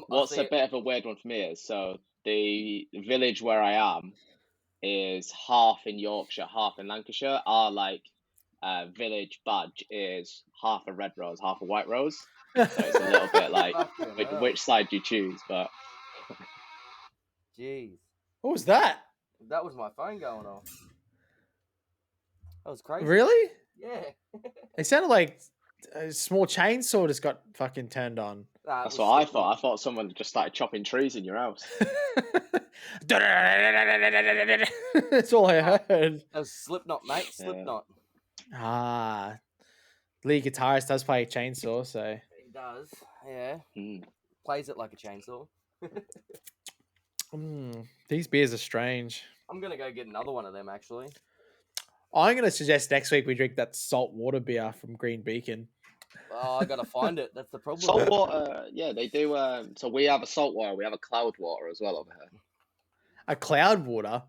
Speaker 2: What's a bit of a weird one for me is, so the village where I am is half in Yorkshire, half in Lancashire. Our village badge is half a red rose, half a white rose. So it's a little bit which side do you choose? But
Speaker 3: jeez,
Speaker 1: what was that?
Speaker 3: That was my phone going off. That was crazy.
Speaker 1: Really?
Speaker 3: Yeah.
Speaker 1: It sounded like a small chainsaw just got fucking turned on.
Speaker 2: That's what I thought. I thought someone just started chopping trees in your house.
Speaker 1: That's all I heard.
Speaker 3: That was Slipknot, mate. Slipknot.
Speaker 1: Ah. Lead guitarist does play a chainsaw, so.
Speaker 3: He does, yeah. Plays it like a chainsaw.
Speaker 1: These beers are strange.
Speaker 3: I'm going to go get another one of them, actually.
Speaker 1: I'm going to suggest next week we drink that salt water beer from Green Beacon.
Speaker 3: Oh, I got to find it. That's the problem.
Speaker 2: Salt water, yeah, they do. So we have a salt water. We have a cloud water as well over here.
Speaker 1: A cloud water?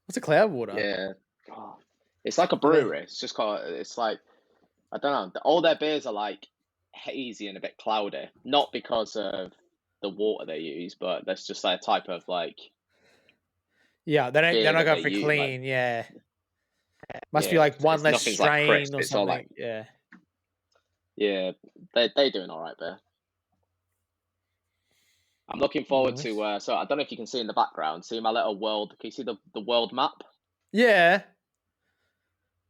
Speaker 1: What's a cloud water?
Speaker 2: Yeah. Oh, it's like a brewery. It's just called, it's like, I don't know. All their beers are hazy and a bit cloudy. Not because of the water they use, but that's just a type of
Speaker 1: yeah, they're not going for clean, yeah. Must be one less strain or something.
Speaker 2: Yeah, they're doing all right there. I'm looking forward to. So I don't know if you can see in the background. See my little world. Can you see the world map?
Speaker 1: Yeah.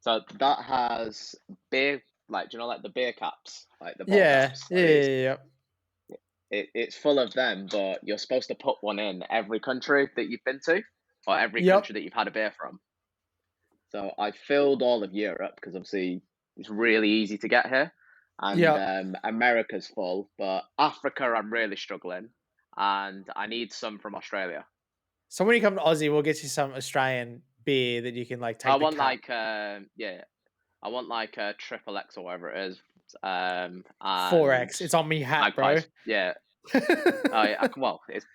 Speaker 2: So that has beer, do you know the beer caps, the ball caps?
Speaker 1: Yeah.
Speaker 2: It's full of them, but you're supposed to put one in every country that you've been to, or every country that you've had a beer from. So I filled all of Europe because obviously it's really easy to get here, and America's full, but Africa I'm really struggling, and I need some from Australia.
Speaker 1: So when you come to Aussie, we'll get you some Australian beer that you can take. I
Speaker 2: want I want a triple X or whatever it is.
Speaker 1: 4X. It's on me hat, bro.
Speaker 2: Yeah. Well, it's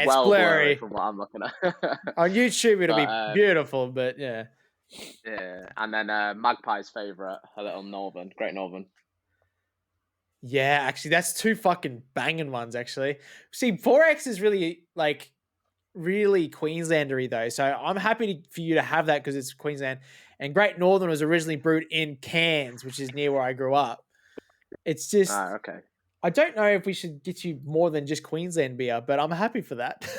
Speaker 1: well blurry
Speaker 2: from what I'm looking at.
Speaker 1: On YouTube, it'll be beautiful, but yeah.
Speaker 2: Yeah, and then Magpie's favourite, a little Great Northern.
Speaker 1: Yeah, actually, that's 2 fucking banging ones, actually. See, 4X is really, really Queenslandery, though, so I'm happy for you to have that because it's Queensland. And Great Northern was originally brewed in Cairns, which is near where I grew up. It's just...
Speaker 2: okay.
Speaker 1: I don't know if we should get you more than just Queensland beer, but I'm happy for that.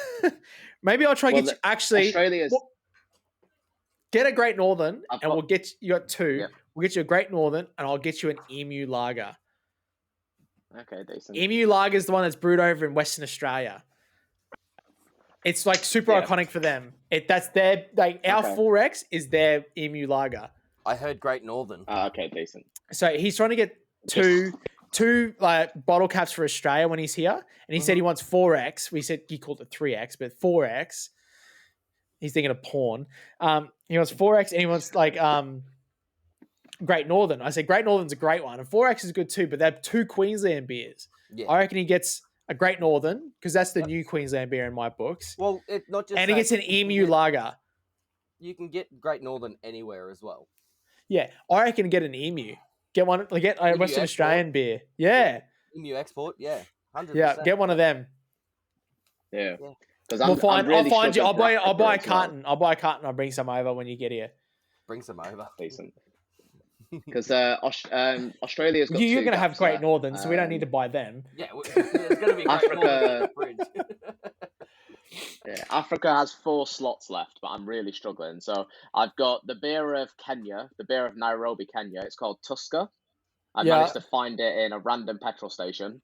Speaker 1: Maybe I'll try to get you... Actually...
Speaker 2: Australia's...
Speaker 1: Get a Great Northern, and we'll get you got 2.
Speaker 2: Yep.
Speaker 1: We'll get you a Great Northern, and I'll get you an Emu Lager.
Speaker 2: Okay, decent.
Speaker 1: Emu Lager is the one that's brewed over in Western Australia. It's super iconic for them. That's their our 4X is their Emu Lager.
Speaker 3: I heard Great Northern.
Speaker 2: Okay, decent.
Speaker 1: So he's trying to get 2 2 like bottle caps for Australia when he's here, and he said he wants 4X. We said he called it 3X, but 4X. He's thinking of porn. He wants 4X, and he wants like Great Northern. I said Great Northern's a great one, and 4X is good too. But they're 2 Queensland beers.
Speaker 3: Yeah.
Speaker 1: I reckon he gets a Great Northern because that's the new Queensland beer in my books.
Speaker 3: Well, not just.
Speaker 1: And he gets an Emu lager.
Speaker 3: You can get Great Northern anywhere as well.
Speaker 1: Yeah, I reckon get an Emu. Get one. Get a Western Australian beer. Yeah.
Speaker 3: Emu export. Yeah. 100%.
Speaker 1: Yeah. Get one of them.
Speaker 2: Yeah. Because
Speaker 1: I'll find you. I'll buy a carton. I'll buy a carton. I'll bring some over when you get here.
Speaker 3: Bring some over.
Speaker 2: Decent. Because Australia's got
Speaker 1: you're going to have Great Northern, so we don't need to buy them.
Speaker 3: Yeah, there's going to be Great Northern in the fridge.
Speaker 2: Yeah, Africa has 4 slots left, but I'm really struggling. So I've got the beer of Kenya, the beer of Nairobi, Kenya. It's called Tusker. I managed to find it in a random petrol station.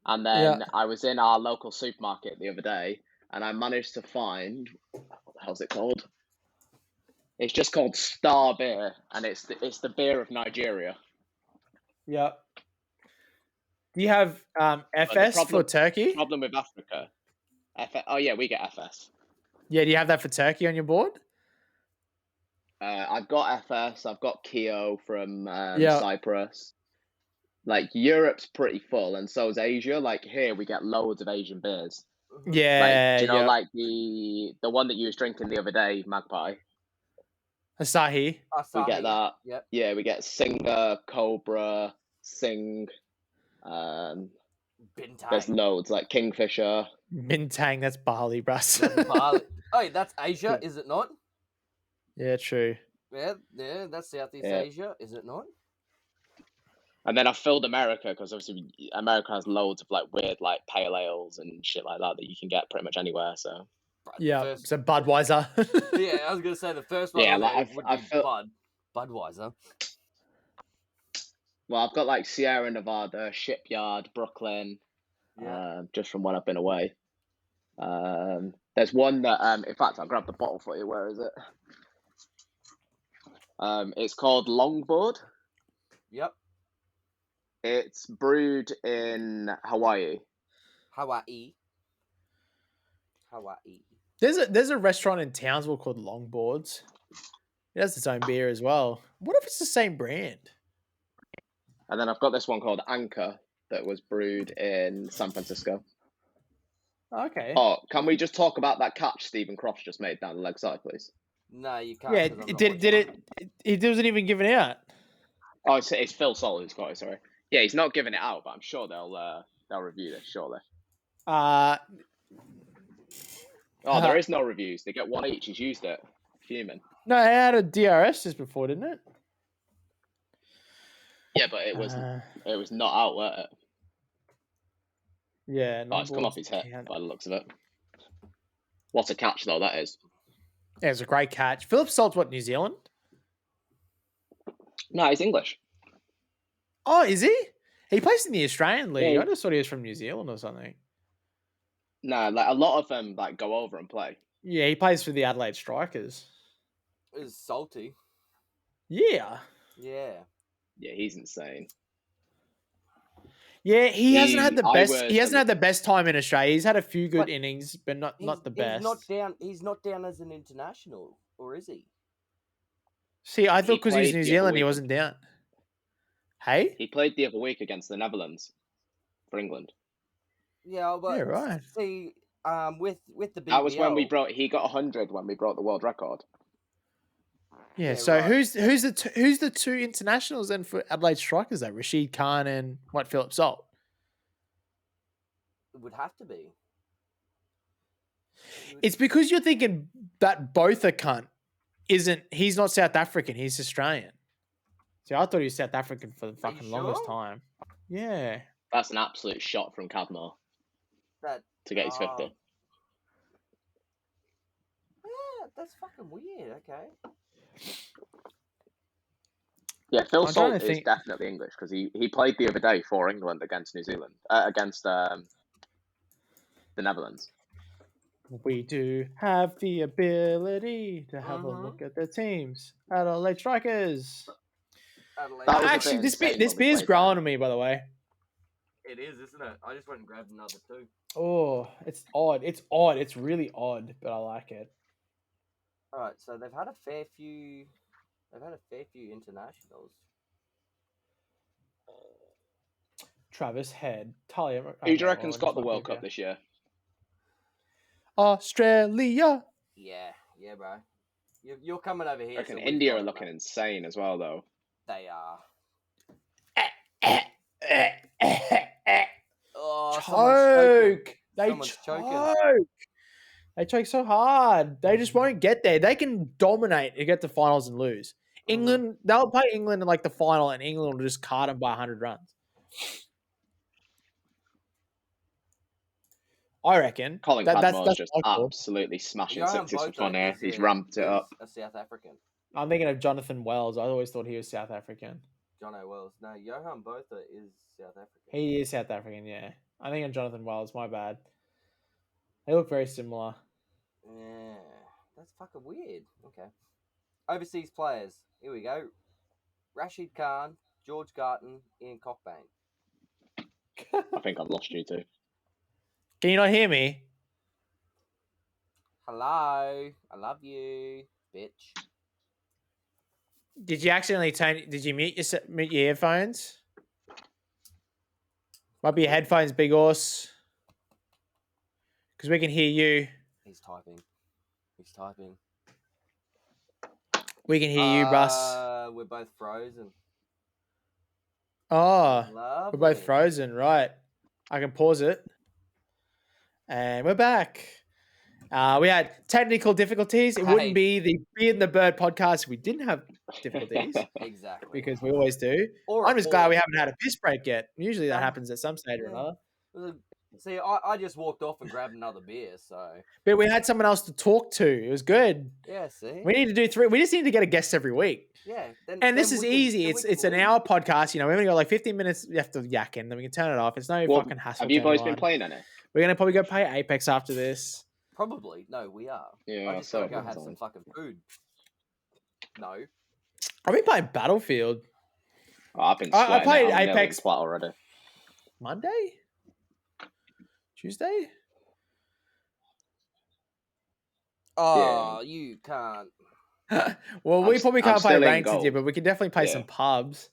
Speaker 2: And then I was in our local supermarket the other day, and I managed to find, what the hell's it called? It's just called Star Beer, and it's the beer of Nigeria.
Speaker 1: Yeah. Do you have FS for Turkey?
Speaker 2: Problem with Africa. Oh yeah, we get FS.
Speaker 1: Yeah, do you have that for Turkey on your board?
Speaker 2: I've got FS. I've got Keo from Cyprus. Like Europe's pretty full, and so is Asia. Like here, we get loads of Asian beers.
Speaker 1: Yeah,
Speaker 2: do you know, like the one that you was drinking the other day, Magpie.
Speaker 1: Asahi.
Speaker 2: We get that.
Speaker 3: Yep.
Speaker 2: Yeah, we get Singer, Cobra, Sing.
Speaker 3: Bintang.
Speaker 2: There's loads like Kingfisher.
Speaker 1: Bintang, that's Bali, bruh.
Speaker 3: That's Bali. Oh, that's Asia, is it not?
Speaker 1: Yeah, true.
Speaker 3: Yeah, that's Southeast Asia, is it not?
Speaker 2: And then I filled America because obviously America has loads of like weird like pale ales and shit like that you can get pretty much anywhere. So
Speaker 1: so Budweiser.
Speaker 3: Yeah, I was gonna say the first one.
Speaker 2: Yeah,
Speaker 3: Budweiser.
Speaker 2: Well, I've got like Sierra Nevada, Shipyard, Brooklyn. Just from when I've been away. There's one that in fact I'll grab the bottle for you. Where is it? It's called Longboard.
Speaker 3: Yep.
Speaker 2: It's brewed in Hawaii.
Speaker 1: There's a restaurant in Townsville called Longboards. It has its own beer as well. What if it's the same brand?
Speaker 2: And then I've got this one called Anchor that was brewed in San Francisco.
Speaker 1: Okay.
Speaker 2: Oh, can we just talk about that catch Stephen Cross just made down the leg side, please?
Speaker 3: No, you can't.
Speaker 1: Yeah, it wasn't even given out.
Speaker 2: Oh, it's Phil Salt who's got it, sorry. Yeah, he's not giving it out, but I'm sure they'll review this, surely. There is no reviews. They get 1 each. He's used it. Fuming.
Speaker 1: No, it had a DRS just before, didn't it?
Speaker 2: Yeah, but it was not out, was it?
Speaker 1: Yeah.
Speaker 2: It's come off his head by the looks of it. What a catch, though, that is.
Speaker 1: Yeah, it was a great catch. Philip Salt's what, New Zealand?
Speaker 2: No, he's English.
Speaker 1: Oh, is he? He plays in the Australian League.
Speaker 2: Yeah.
Speaker 1: I just thought he was from New Zealand or something.
Speaker 2: No, like a lot of them like go over and play.
Speaker 1: Yeah, he plays for the Adelaide Strikers.
Speaker 3: Is Salty.
Speaker 1: Yeah.
Speaker 3: Yeah.
Speaker 2: Yeah, he's insane.
Speaker 1: Yeah, he hasn't had the best. He hasn't had the best time in Australia. He's had a few good innings, but not the best.
Speaker 3: He's not down as an international, or is he?
Speaker 1: See, I thought because he's New Zealand, he wasn't down. Hey,
Speaker 2: he played the other week against the Netherlands for England.
Speaker 3: Yeah, but
Speaker 1: right.
Speaker 3: See, with the BBL,
Speaker 2: that was when he got 100 when we broke the world record.
Speaker 1: Yeah, so right. who's the 2 internationals then for Adelaide Strikers though? Rashid Khan and Philip Salt?
Speaker 3: It would have to be.
Speaker 1: It's because you're thinking that both are cunt. He's not South African, he's Australian. See, I thought he was South African for the fucking longest time. Yeah.
Speaker 2: That's an absolute shot from Cadmore. To get his 50.
Speaker 3: Yeah, that's fucking weird, okay.
Speaker 2: Yeah, Phil Salt is definitely English because he played the other day for England against New Zealand, against the Netherlands.
Speaker 1: We do have the ability to have a look at the teams. Adelaide Strikers. Actually, this beer's growing on me, by the way.
Speaker 3: It is, isn't it? I just went and grabbed another too.
Speaker 1: Oh, it's odd. It's odd. It's really odd, but I like it.
Speaker 3: All right, so they've had a fair few. They've had a fair few internationals.
Speaker 1: Travis Head, Talia.
Speaker 2: Who do you reckon's got the World Cup this year?
Speaker 1: Australia.
Speaker 3: Yeah, bro. You're coming over here.
Speaker 2: I reckon India are looking insane as well, though.
Speaker 3: They are.
Speaker 1: Choke. They choke. They choke so hard. They just won't get there. They can dominate and get to finals and lose. England, they'll play England in like the final, and England will just card them by 100 runs. I reckon.
Speaker 2: Colin Cadmore's just absolutely smashing sixes for fun here. He's ramped it up.
Speaker 3: A South African.
Speaker 1: I'm thinking of Jonathan Wells. I always thought he was South African.
Speaker 3: John O'Wells. No, Johan Botha is South African.
Speaker 1: He is South African, yeah. I think of Jonathan Wells. My bad. They look very similar.
Speaker 3: Yeah, that's fucking weird. Okay. Overseas players. Here we go. Rashid Khan, George Garton, Ian Cockbank.
Speaker 2: I think I've lost you too.
Speaker 1: Can you not hear me?
Speaker 3: Hello. I love you, bitch.
Speaker 1: Did you accidentally did you mute your headphones? Might be your headphones, big horse. Because we can hear you.
Speaker 3: He's typing.
Speaker 1: We can hear you, Russ.
Speaker 3: We're both frozen.
Speaker 1: Oh,
Speaker 3: lovely.
Speaker 1: We're both frozen, right? I can pause it. And we're back. We had technical difficulties. It wouldn't be the Be in the Bird podcast if we didn't have difficulties.
Speaker 3: Exactly.
Speaker 1: Because we always do. I'm just glad we haven't had a piss break yet. Usually that happens at some stage or another.
Speaker 3: See, I just walked off and grabbed another beer, so.
Speaker 1: But we had someone else to talk to. It was good.
Speaker 3: Yeah, see?
Speaker 1: We need to do 3. We just need to get a guest every week.
Speaker 3: Yeah.
Speaker 1: And this is easy. It's an hour podcast. You know, we only got like 15 minutes left of yakking. Then we can turn it off. It's no fucking hassle.
Speaker 2: Have you boys been playing any?
Speaker 1: We're going to probably go play Apex after this.
Speaker 3: Probably. No, we are.
Speaker 2: Yeah,
Speaker 3: I just gotta go have some fucking food. No.
Speaker 1: I've been playing Battlefield.
Speaker 2: Oh, I've been
Speaker 1: I played Apex
Speaker 2: already.
Speaker 1: Monday? Tuesday?
Speaker 3: Oh, yeah. You can't.
Speaker 1: Well, we probably can't play ranked with you, but we can definitely play some pubs.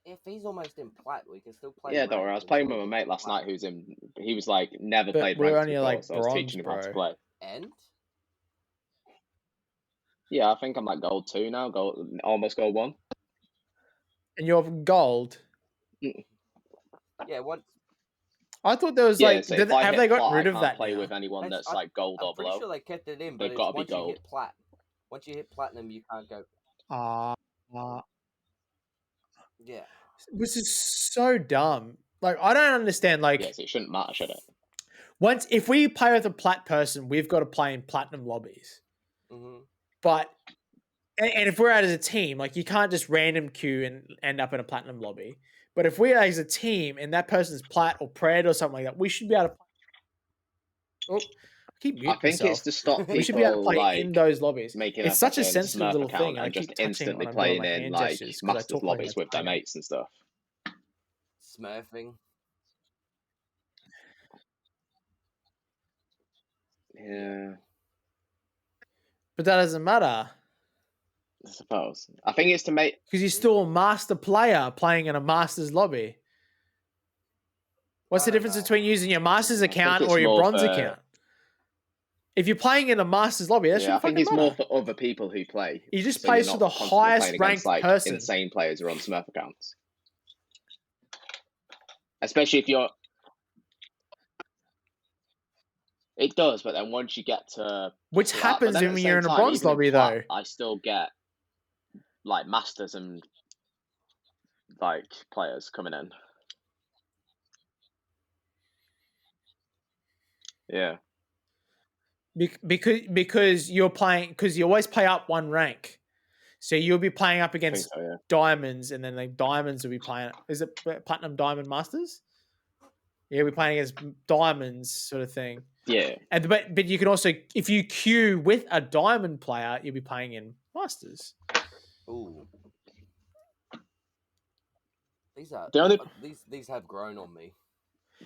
Speaker 3: If he's almost in plat, we can still play.
Speaker 2: Yeah, don't worry. I was playing with my mate last night who's in. He was like never played ranked
Speaker 1: only
Speaker 2: before,
Speaker 1: like
Speaker 2: so I was teaching him how to play.
Speaker 3: And?
Speaker 2: Yeah, I think I'm like gold 2 now. Almost gold 1.
Speaker 1: And you're gold.
Speaker 3: Yeah, what?
Speaker 1: I thought there was
Speaker 2: so
Speaker 1: have they got rid of that?
Speaker 2: Play with anyone that's like gold or below.
Speaker 3: I'm pretty sure they kept it in, but
Speaker 2: they've got to be gold.
Speaker 3: You hit plat. Once you hit platinum, you can't go. Yeah.
Speaker 1: Which is so dumb. Like, I don't understand. Like,
Speaker 2: yes, it shouldn't matter, should it?
Speaker 1: If we play with a plat person, we've got to play in platinum lobbies.
Speaker 3: Mm-hmm.
Speaker 1: But and if we're out as a team, like you can't just random queue and end up in a platinum lobby. But if we're as a team and that person's plat or pred or something like that, we should be able to. Oh, I
Speaker 2: think it's to stop people.
Speaker 1: We should be able to play in those lobbies.
Speaker 2: It's
Speaker 1: such a sensitive little thing.
Speaker 2: And just instantly playing in like masters lobbies with their mates and stuff.
Speaker 3: Smurfing.
Speaker 2: Yeah.
Speaker 1: But that doesn't matter.
Speaker 2: I suppose. I think it's to make...
Speaker 1: Because you're still a master player playing in a master's lobby. What's the difference between using your master's account or your bronze account? If you're playing in a master's lobby, that shouldn't fucking matter.
Speaker 2: I think it's more for other people who play.
Speaker 1: You just play for the highest ranked person.
Speaker 2: Insane players who are on Smurf accounts. Especially if you're... It does, but then once you get to...
Speaker 1: Which happens when you're in a bronze lobby, though.
Speaker 2: I still get, like, masters and, like, players coming in. Yeah.
Speaker 1: Because you're playing... Because you always play up one rank. So you'll be playing up against diamonds, and then the diamonds will be playing... Is it Platinum Diamond Masters? Yeah, we're playing against diamonds sort of thing.
Speaker 2: Yeah.
Speaker 1: But you can also, if you queue with a diamond player, you'll be playing in Masters.
Speaker 3: Ooh. These have grown on me.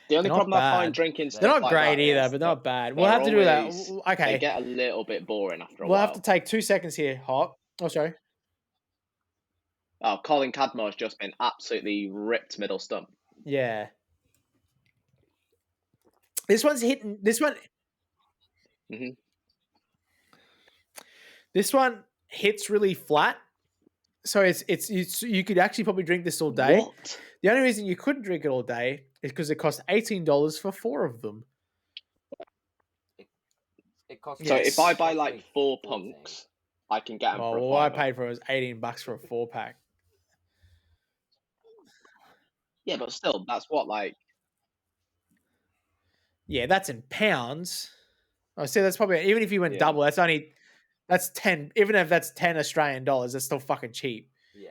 Speaker 2: The only problem I find drinking stuff
Speaker 1: they're not
Speaker 2: like
Speaker 1: great
Speaker 2: that
Speaker 1: either,
Speaker 2: is
Speaker 1: but not bad. We'll have to do that. Okay,
Speaker 2: they get a little bit boring after a while.
Speaker 1: We'll have to take 2 seconds here, Hop. Oh, sorry.
Speaker 2: Oh, Colin Cadmore's just been absolutely ripped middle stump.
Speaker 1: Yeah. This one's hitting. This one.
Speaker 2: Mm-hmm.
Speaker 1: This one hits really flat. So it's you could actually probably drink this all day.
Speaker 2: What?
Speaker 1: The only reason you couldn't drink it all day is because it costs $18 for 4 of them.
Speaker 3: It costs.
Speaker 2: So if I buy like 4 punks, I can get them for a $5.
Speaker 1: All I paid for it was $18 for a 4-pack.
Speaker 2: Yeah, but still, that's what like.
Speaker 1: Yeah, that's in pounds. I see. That's probably even if you went double. That's 10. Even if that's 10 Australian dollars, that's still fucking cheap.
Speaker 3: Yeah.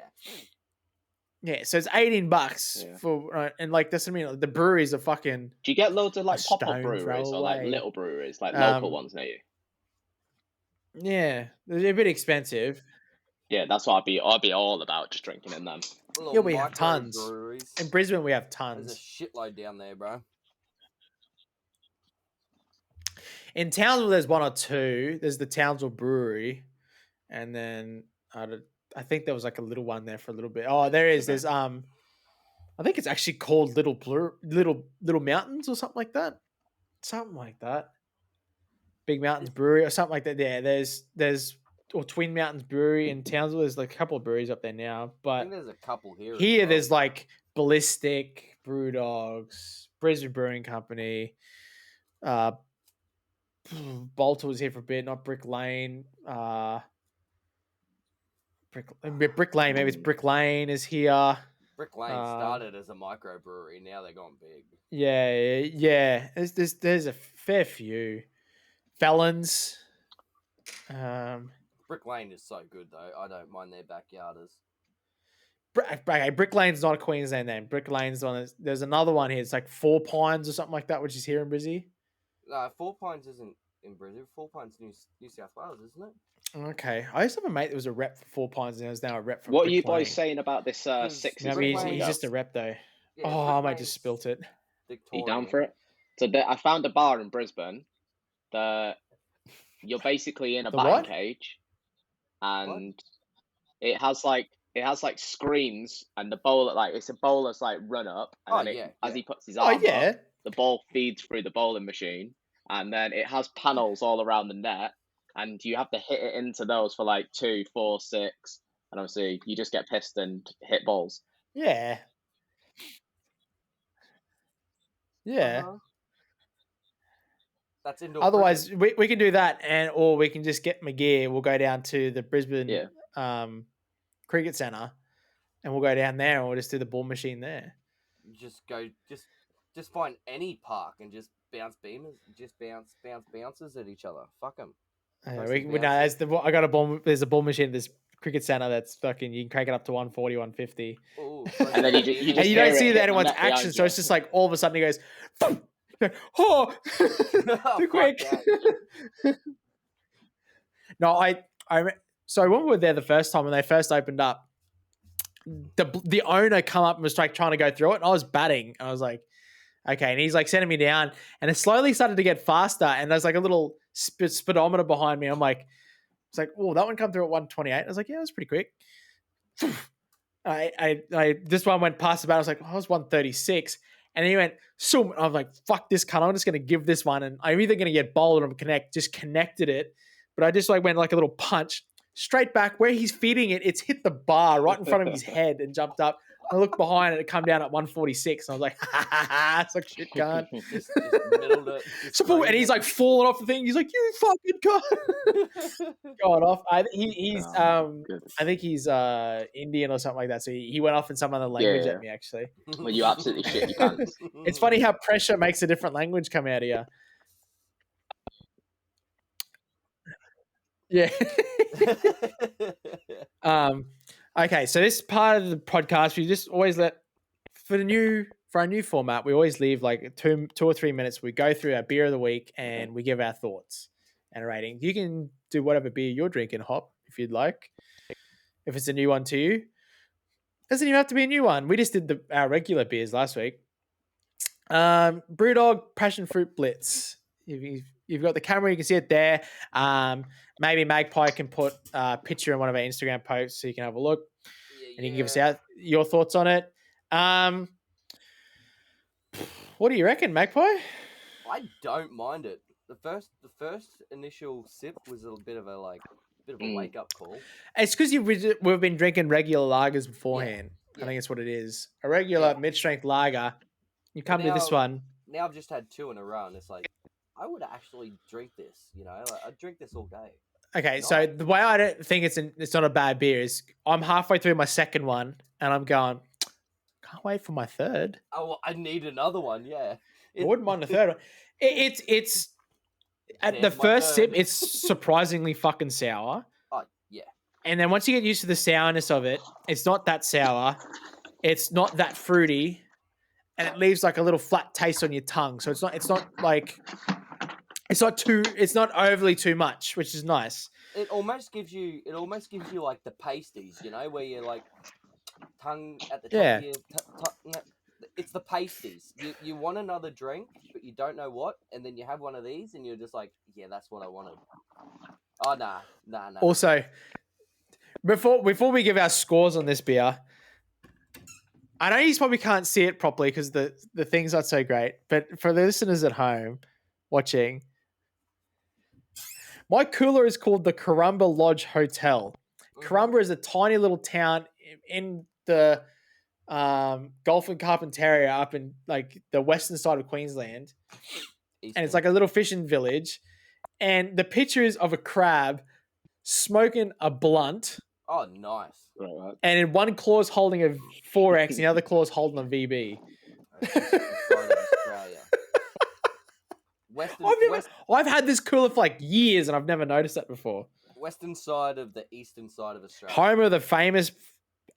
Speaker 1: Yeah, so it's $18 for, and like that's what I mean. Like, the breweries are fucking.
Speaker 2: Do you get loads of like pop-up breweries or like little breweries, like local ones near you?
Speaker 1: Yeah, they're a bit expensive.
Speaker 2: Yeah, that's what I'd be all about, just drinking in them.
Speaker 1: Yeah, we have tons.
Speaker 3: Breweries.
Speaker 1: In Brisbane, we have tons.
Speaker 3: There's a shitload down there, bro.
Speaker 1: In Townsville, there's 1 or 2. There's the Townsville Brewery, and then I think there was like a little one there for a little bit. Oh, there is. There's I think it's actually called Little Mountains or something like that. Something like that. Big Mountains Brewery or something like that. Yeah, there's or Twin Mountains Brewery in Townsville. There's like a couple of breweries up there now, but
Speaker 3: I think there's a couple here.
Speaker 1: Here, there's like Ballistic, Brewdogs, Brisbane Brewing Company. Bolter was here for a bit, not Brick Lane. Brick Lane, maybe it's Brick Lane is here.
Speaker 3: Brick Lane started as a microbrewery. Now they're gone big.
Speaker 1: Yeah. There's a fair few. Felons.
Speaker 3: Brick Lane is so good though. I don't mind their backyarders.
Speaker 1: Brick Lane's not a Queensland name. Brick Lane's on. There's another one here. It's like 4 Pines or something like that, which is here in Brizzy.
Speaker 3: No, 4 Pines isn't in Brisbane. 4 Pines New South Wales, isn't it?
Speaker 1: Okay, I used to have a mate that was a rep for 4 Pines, and there's now a rep for.
Speaker 2: What are you boys saying about this 6?
Speaker 1: He's just a rep though. Yeah, I might just spilt it.
Speaker 2: Victorian. Are you down for it? So I found a bar in Brisbane that you're basically in a batting cage, and it has like screens, and the bowler it's a bowler's like run up, and as he puts his arm up, the ball feeds through the bowling machine, and then it has panels all around the net, and you have to hit it into those for like 2, 4, 6, and obviously you just get pissed and hit balls.
Speaker 1: Yeah.
Speaker 3: That's indoor.
Speaker 1: Otherwise, we can do that, or we can just get McGear. We'll go down to the Brisbane Cricket Centre, and we'll go down there, and we'll just do the ball machine there.
Speaker 3: Just find any park and just bounce beamers, just bounce bouncers at each other. Fuck them.
Speaker 1: I got a ball. There's a ball machine at this cricket centre that's fucking. You can crank it up to 140, 150.
Speaker 3: Ooh,
Speaker 2: and then you
Speaker 1: don't see anyone's action, so it's just like all of a sudden he goes, oh, too quick. No, so when we were there the first time when they first opened up, the owner come up and was like trying to go through it, and I was batting, and I was like, okay, and he's like sending me down, and it slowly started to get faster, and there's like a little speedometer behind me. I'm like, it's like, oh, that one come through at 128. I was like, yeah, it was pretty quick. I this one went past the bat. I was like, oh, I was 136. And then he went, so I was like, fuck this cunt. I'm just going to give this one. And I'm either going to get bowled or just connected it. But I just like went like a little punch straight back where he's feeding it. It's hit the bar right in front of his head and jumped up. I looked behind and it come down at 146. And I was like, ha ha ha, it's like shit cunt. And he's like falling off the thing. He's like, you fucking cunt. Going off. I think he's Indian or something like that. So he went off in some other language at me actually.
Speaker 2: Well, you absolutely shit your pants.
Speaker 1: It's funny how pressure makes a different language come out of you. Yeah. Okay, so this part of the podcast, we just always let for our new format, we always leave like 2 or 3 minutes. We go through our beer of the week and we give our thoughts and a rating. You can do whatever beer you're drinking, Hop, if you'd like. If it's a new one to you. Doesn't even have to be a new one. We just did our regular beers last week. Brewdog Passion Fruit Blitz. You've got the camera, you can see it there. Maybe Magpie can put a picture in one of our Instagram posts so you can have a look, and you can give us your thoughts on it. What do you reckon, Magpie?
Speaker 3: I don't mind it. The first initial sip was a bit of a wake up call.
Speaker 1: It's because we've been drinking regular lagers beforehand. I think it's what it is. A regular mid-strength lager. You come to this one.
Speaker 3: Now I've just had 2 in a row, and it's like, I would actually drink this. You know, like, I'd drink this all day.
Speaker 1: Okay, so the way I don't think it's not a bad beer is I'm halfway through my second one, and I'm going, can't wait for my third.
Speaker 3: Oh, well, I need another one. Yeah,
Speaker 1: I wouldn't mind the third one. It's at the first sip, it's surprisingly fucking sour.
Speaker 3: Oh yeah.
Speaker 1: And then once you get used to the sourness of it, it's not that sour. It's not that fruity. And it leaves like a little flat taste on your tongue. So it's not overly too much, which is nice.
Speaker 3: It almost gives you like the pasties, you know, where you're like tongue at the top of your it's the pasties. You want another drink, but you don't know what, and then you have one of these and you're just like, yeah, that's what I wanted. Oh nah.
Speaker 1: Also, before we give our scores on this beer, I know you probably can't see it properly because the thing's not so great, but for the listeners at home watching, my cooler is called the Corumba Lodge Hotel. Corumba is a tiny little town in the Gulf and Carpentaria up in like the western side of Queensland. And it's like a little fishing village. And the picture is of a crab smoking a blunt.
Speaker 3: Oh, nice.
Speaker 1: Right. And in one claw's holding a 4X, and the other claw's holding a VB. I've had this cooler for like years, and I've never noticed that before.
Speaker 3: Western side of the eastern side of Australia.
Speaker 1: Home of the famous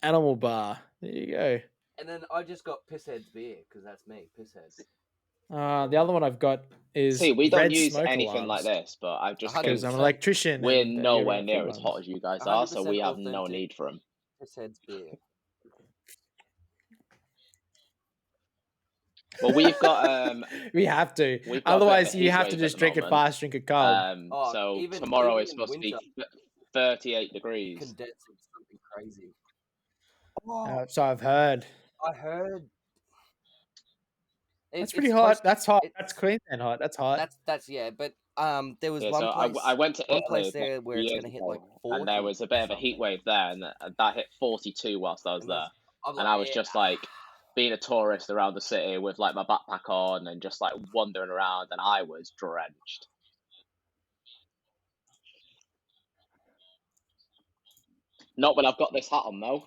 Speaker 1: Animal Bar. There you go.
Speaker 3: And then I just got Pisshead's beer, because that's me, Pisshead.
Speaker 1: The other one I've got is
Speaker 2: we don't
Speaker 1: Red
Speaker 2: use
Speaker 1: Smoke
Speaker 2: anything
Speaker 1: Alarms.
Speaker 2: like this, but I've just
Speaker 1: because I'm an electrician.
Speaker 2: We're nowhere near as hot as you guys are, so we have no need for them.
Speaker 3: Pisshead's beer.
Speaker 2: Well, we've got
Speaker 1: we have to. Otherwise, you have to just drink it fast, drink it cold.
Speaker 2: So tomorrow is supposed to be 38 degrees.
Speaker 3: Condensing something crazy.
Speaker 1: So I've heard.
Speaker 3: I heard.
Speaker 1: That's pretty hot. That's hot. That's Queensland hot. That's hot.
Speaker 3: That's but there was one place.
Speaker 2: I went to Italy
Speaker 3: place there where it's going to hit like 40,
Speaker 2: and there was a bit of a heat wave there, and that hit 42 whilst I was there, and I was just like being a tourist around the city with like my backpack on and just like wandering around, and I was drenched. Not when I've got this hat on though.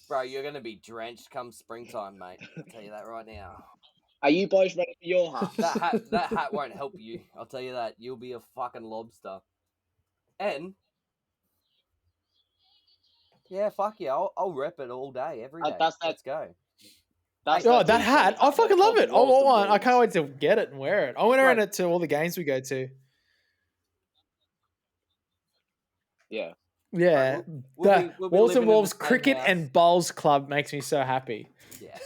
Speaker 3: Bro, you're going to be drenched come springtime, mate. I'll tell you that right now.
Speaker 2: Are you boys ready for your hat?
Speaker 3: That hat won't help you. I'll tell you that. You'll be a fucking lobster. And yeah, fuck yeah. I'll rep it all day, every day. Let's go.
Speaker 1: That hat. I fucking love it. I want one. I can't wait to get it and wear it. I want to wear it to all the games we go to.
Speaker 2: Yeah.
Speaker 1: Yeah. The Walter Wolves Cricket and Bowls Club makes me so happy.
Speaker 3: Yeah.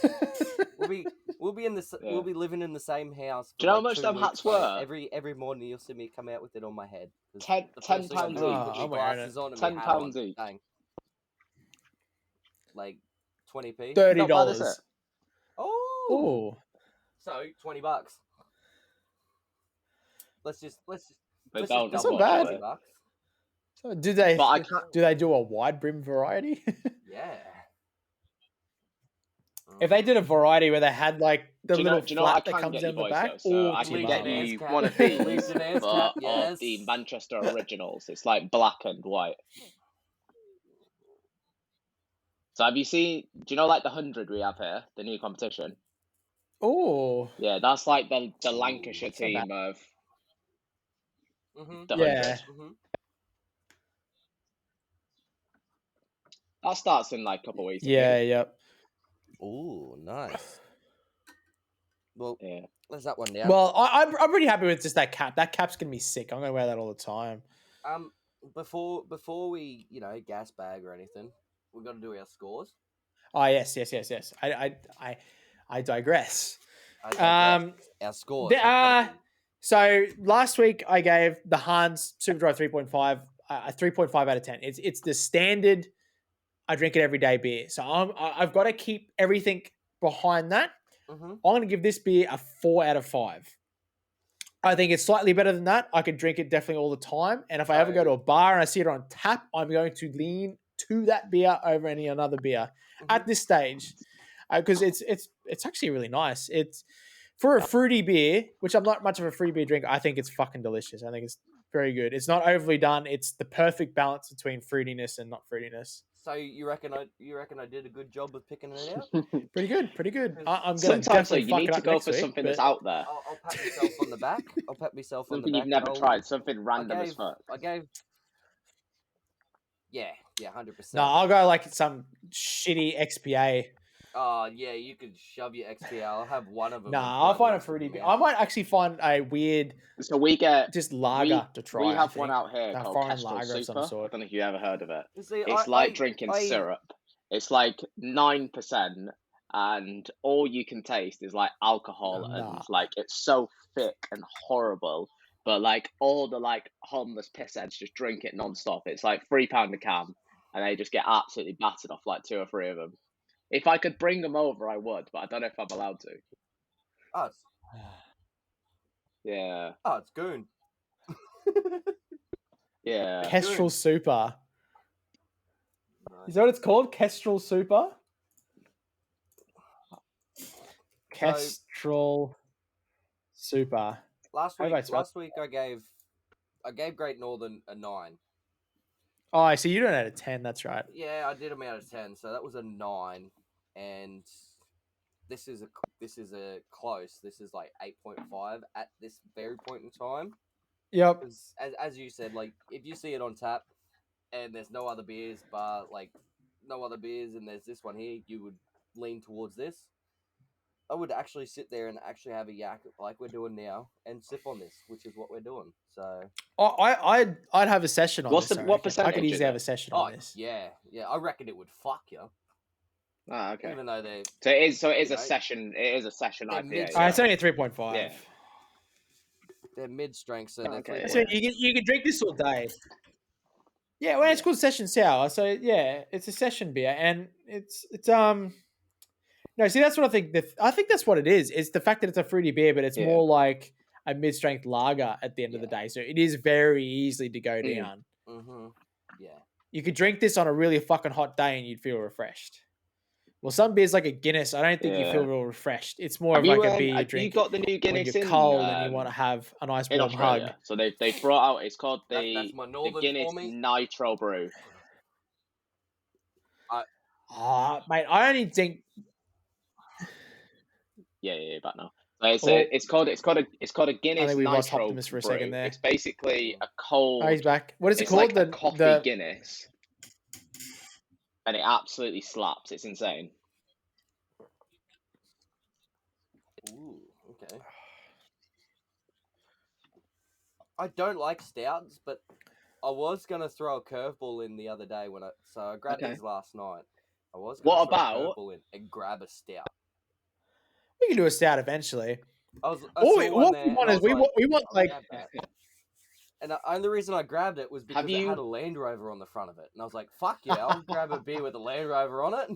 Speaker 3: We'll be living in the same house.
Speaker 2: Do you know how much them hats were?
Speaker 3: Every morning you'll see me come out with it on my head.
Speaker 2: £10 each. £10 each.
Speaker 3: Dang. Like 20p.
Speaker 1: $30.
Speaker 3: Oh. So $20. Let's just
Speaker 1: that's not bad. So do they do a wide brim variety?
Speaker 3: Yeah.
Speaker 1: If they did a variety where they had like the little flap that comes down the back,
Speaker 2: I can get you one of these, but of the Manchester Originals. It's like black and white. So have you seen? Do you know like the 100 we have here, the new competition?
Speaker 1: Oh.
Speaker 2: Yeah, that's like the Lancashire team of the 100.
Speaker 1: Yeah.
Speaker 2: That starts in like a couple of weeks.
Speaker 1: Yeah, yep.
Speaker 3: Oh, nice. Well,
Speaker 2: yeah.
Speaker 3: There's that one down.
Speaker 1: Well, I'm pretty happy with just that cap. That cap's gonna be sick. I'm gonna wear that all the time.
Speaker 3: Before we gas bag or anything, we got to do our scores.
Speaker 1: Oh yes. I digress.
Speaker 3: Our scores.
Speaker 1: So last week I gave the Hans Superdry 3.5 a 3.5 out of 10. It's the standard. I drink it every day beer. So I've got to keep everything behind that.
Speaker 3: Mm-hmm.
Speaker 1: I'm going to give this beer a 4 out of 5. I think it's slightly better than that. I could drink it definitely all the time. And if I ever go to a bar and I see it on tap, I'm going to lean to that beer over any another beer at this stage, because it's actually really nice. It's for a fruity beer, which I'm not much of a fruity beer drinker. I think it's fucking delicious. I think it's very good. It's not overly done. It's the perfect balance between fruitiness and not fruitiness.
Speaker 3: So you reckon I did a good job of picking it out?
Speaker 1: Pretty good. I'm gonna
Speaker 2: sometimes
Speaker 1: definitely
Speaker 2: you need to go for
Speaker 1: week,
Speaker 2: something that's out there.
Speaker 3: I'll pat myself on the back.
Speaker 2: Something you've never tried. Something random as fuck.
Speaker 3: I gave. Yeah, 100%.
Speaker 1: No, I'll go like some shitty XPA.
Speaker 3: Oh yeah, you could shove your XPA. I'll have one of them.
Speaker 1: Nah, I'll find a fruity beer. I might actually find a weird.
Speaker 2: So we get
Speaker 1: just lager to try.
Speaker 2: We have one out here called
Speaker 1: foreign
Speaker 2: Kestrel
Speaker 1: lager
Speaker 2: Super.
Speaker 1: of some sort.
Speaker 2: I don't know if you ever heard of it.
Speaker 3: See,
Speaker 2: it's like drinking syrup. It's like 9%, and all you can taste is like alcohol, and like it's so thick and horrible. But like all the like homeless pissheads just drink it non-stop. It's like £3 a can, and they just get absolutely battered off like 2 or 3 of them. If I could bring them over, I would, but I don't know if I'm allowed to.
Speaker 3: Oh,
Speaker 2: yeah.
Speaker 3: Oh, it's goon.
Speaker 2: Yeah.
Speaker 1: Kestrel Super. Nice. Is that what it's called? Kestrel Super? Kestrel Super.
Speaker 3: Last week I gave Great Northern a 9.
Speaker 1: Oh, I see. You did it out of 10. That's right.
Speaker 3: Yeah, I did them out of 10, so that was a 9. And this is a close. This is like 8.5 at this very point in time.
Speaker 1: Yep.
Speaker 3: As you said, like if you see it on tap and there's no other beers, and there's this one here, you would lean towards this. I would actually sit there and actually have a yak like we're doing now and sip on this, which is what we're doing. So
Speaker 1: I'd have a session on this.
Speaker 2: What percentage?
Speaker 1: I could easily have a session on this.
Speaker 3: Yeah. I reckon it would fuck you.
Speaker 2: Ah, okay.
Speaker 3: Even though they
Speaker 2: it is a session. It is a session IPA.
Speaker 1: It's only a 3.5.
Speaker 3: Yeah. They're mid-strength, so they're
Speaker 2: okay.
Speaker 1: So you can drink this all day. Yeah, well, it's called Session Sour, so yeah, it's a session beer, and it's No, see, that's what I think. I think that's what it is. It's the fact that it's a fruity beer, but it's more like a mid-strength lager at the end of the day. So it is very easy to go down.
Speaker 3: Mm-hmm. Yeah.
Speaker 1: You could drink this on a really fucking hot day and you'd feel refreshed. Well, some beers like a Guinness, I don't think you feel real refreshed. It's more of like a beer you drink.
Speaker 2: You got the new Guinness
Speaker 1: when you're cold and you want to have a nice warm hug.
Speaker 2: So they brought out. It's called the Guinness
Speaker 3: Tommy.
Speaker 2: Nitro Brew.
Speaker 1: Mate, I only think.
Speaker 2: Yeah, back now. So it's called a Guinness. I think we lost Optimus for a second there. It's basically a cold.
Speaker 1: Oh, he's back. What is it called?
Speaker 2: Like coffee Guinness, and it absolutely slaps. It's insane.
Speaker 3: Ooh, okay. I don't like stouts, but I was gonna throw a curveball in the other day so I grabbed these last night. I was gonna throw a curveball in and grab a stout.
Speaker 1: We can do a stout eventually.
Speaker 3: What we want is
Speaker 1: we want like.
Speaker 3: And the only reason I grabbed it was because it had a Land Rover on the front of it, and I was like, "Fuck yeah, I'll grab a beer with a Land Rover on it."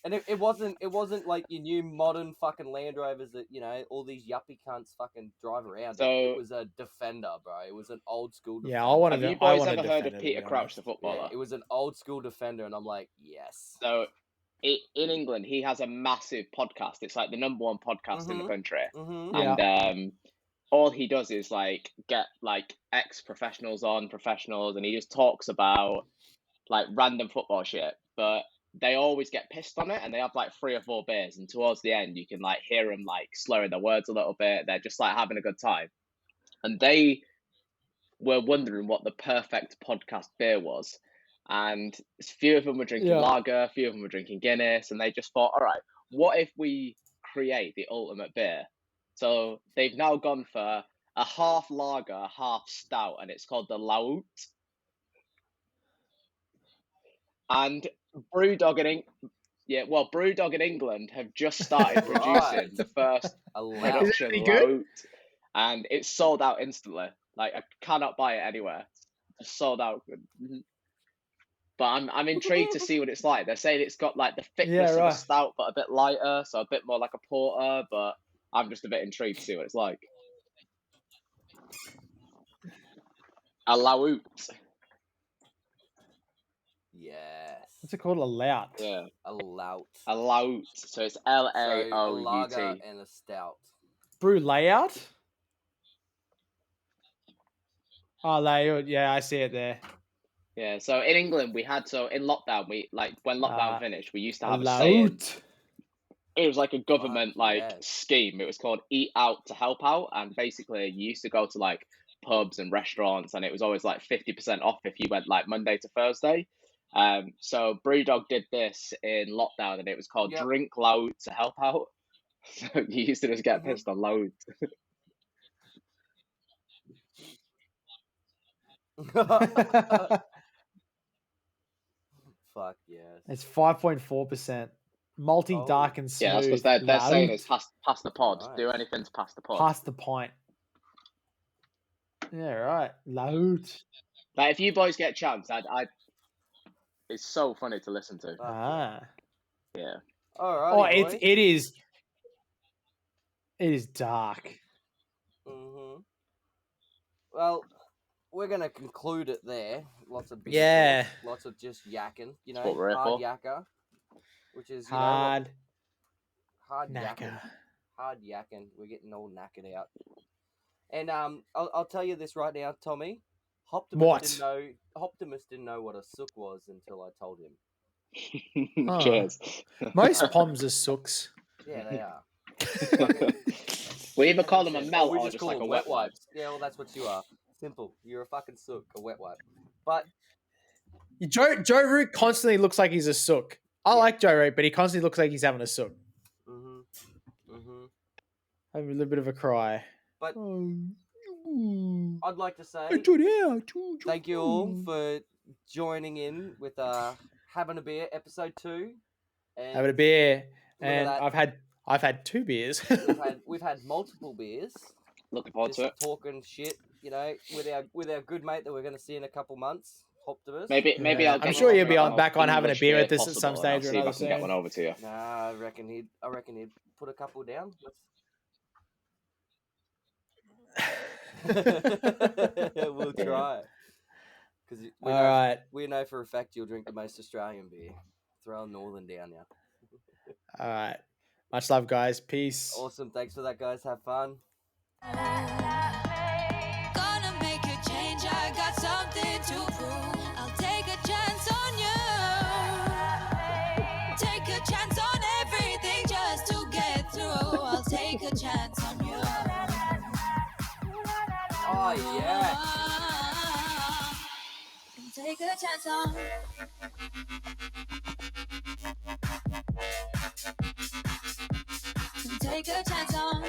Speaker 3: And it wasn't like your new modern fucking Land Rovers that all these yuppie cunts fucking drive around.
Speaker 2: So
Speaker 3: it was a Defender, bro. It was an old school Defender.
Speaker 1: Yeah,
Speaker 2: Have you boys ever heard of Peter Crouch, the footballer?
Speaker 3: Yeah, it was an old school Defender, and I'm like, yes.
Speaker 2: So in England, he has a massive podcast. It's like the #1 podcast in the country, and all he does is like get like ex-professionals on professionals, and he just talks about like random football shit. But they always get pissed on it, and they have like 3 or 4 beers, and towards the end, you can like hear them like slurring their words a little bit. They're just like having a good time, and they were wondering what the perfect podcast beer was. And a few of them were drinking lager, a few of them were drinking Guinness, and they just thought, all right, what if we create the ultimate beer? So they've now gone for a half lager, half stout, and it's called the Laout. And Brewdog in England have just started producing the first production load, and it's sold out instantly. Like I cannot buy it anywhere. It's sold out. But I'm intrigued to see what it's like. They're saying it's got like the thickness of a stout, but a bit lighter, so a bit more like a porter. But I'm just a bit intrigued to see what it's like. A laout.
Speaker 3: Yes.
Speaker 1: What's it called? A lout.
Speaker 2: Yeah.
Speaker 3: A lout.
Speaker 2: A lout. So it's Laout.
Speaker 3: A lager and a stout.
Speaker 1: Brew layout? Oh, layout. Yeah, I see it there.
Speaker 2: Yeah, so in England we had in lockdown when lockdown finished, we used to have a saying. It was like a government scheme. It was called Eat Out to Help Out, and basically you used to go to like pubs and restaurants, and it was always like 50% off if you went like Monday to Thursday. So Brewdog did this in lockdown, and it was called Drink Loud to Help Out. So you used to just get pissed on loads.
Speaker 3: Fuck yes.
Speaker 1: It's 5.4%. Malty, dark, and smooth.
Speaker 2: Yeah, that's because they're saying it's past the pod. Nice. Do anything to pass the pod.
Speaker 1: Past the pint. Yeah, right. Loud.
Speaker 2: Like if you boys get a chance, it's so funny to listen to. Yeah.
Speaker 3: All right.
Speaker 1: Oh, it is. It is dark.
Speaker 3: Mm-hmm. Well, we're gonna conclude it there. Lots of beer talk, lots of just yakking. You know, hard yakka, which is hard yakking. Hard yakking. We're getting all knackered out. And I'll tell you this right now, Tommy. Optimus didn't know what a sook was until I told him.
Speaker 2: Cheers.
Speaker 1: Most poms are sooks.
Speaker 3: Yeah, they are.
Speaker 2: We either call them a melt or just like a wet wipe.
Speaker 3: Yeah, well, that's what you are. Simple. You're a fucking sook, a wet wipe. But
Speaker 1: Joe Root constantly looks like he's a sook. I like Joe Root, but he constantly looks like he's having a sook. Having a little bit of a cry.
Speaker 3: But I'd like to say thank you all for joining in with Having a Beer episode 2. And
Speaker 1: having a beer, and I've had 2 beers.
Speaker 3: we've had multiple beers.
Speaker 2: Looking forward to it.
Speaker 3: Talking shit, you know, with our good mate that we're going to see in a couple months, Optimus.
Speaker 2: Maybe I'll.
Speaker 1: I'm sure you'll be back on having a beer with this at some stage or another.
Speaker 2: See if I can get one over to you.
Speaker 3: Nah, I reckon he'd put a couple down. We'll try. Because we know for a fact you'll drink the most Australian beer. Throw a Northern down now.
Speaker 1: All right. Much love, guys. Peace.
Speaker 3: Awesome. Thanks for that, guys. Have fun.
Speaker 4: Gonna make a change. I got something to prove. I'll take a chance on you. Take a chance on everything just to get through. I'll take a chance on you.
Speaker 3: Oh, yeah.
Speaker 4: Take a chance on. Take a chance on.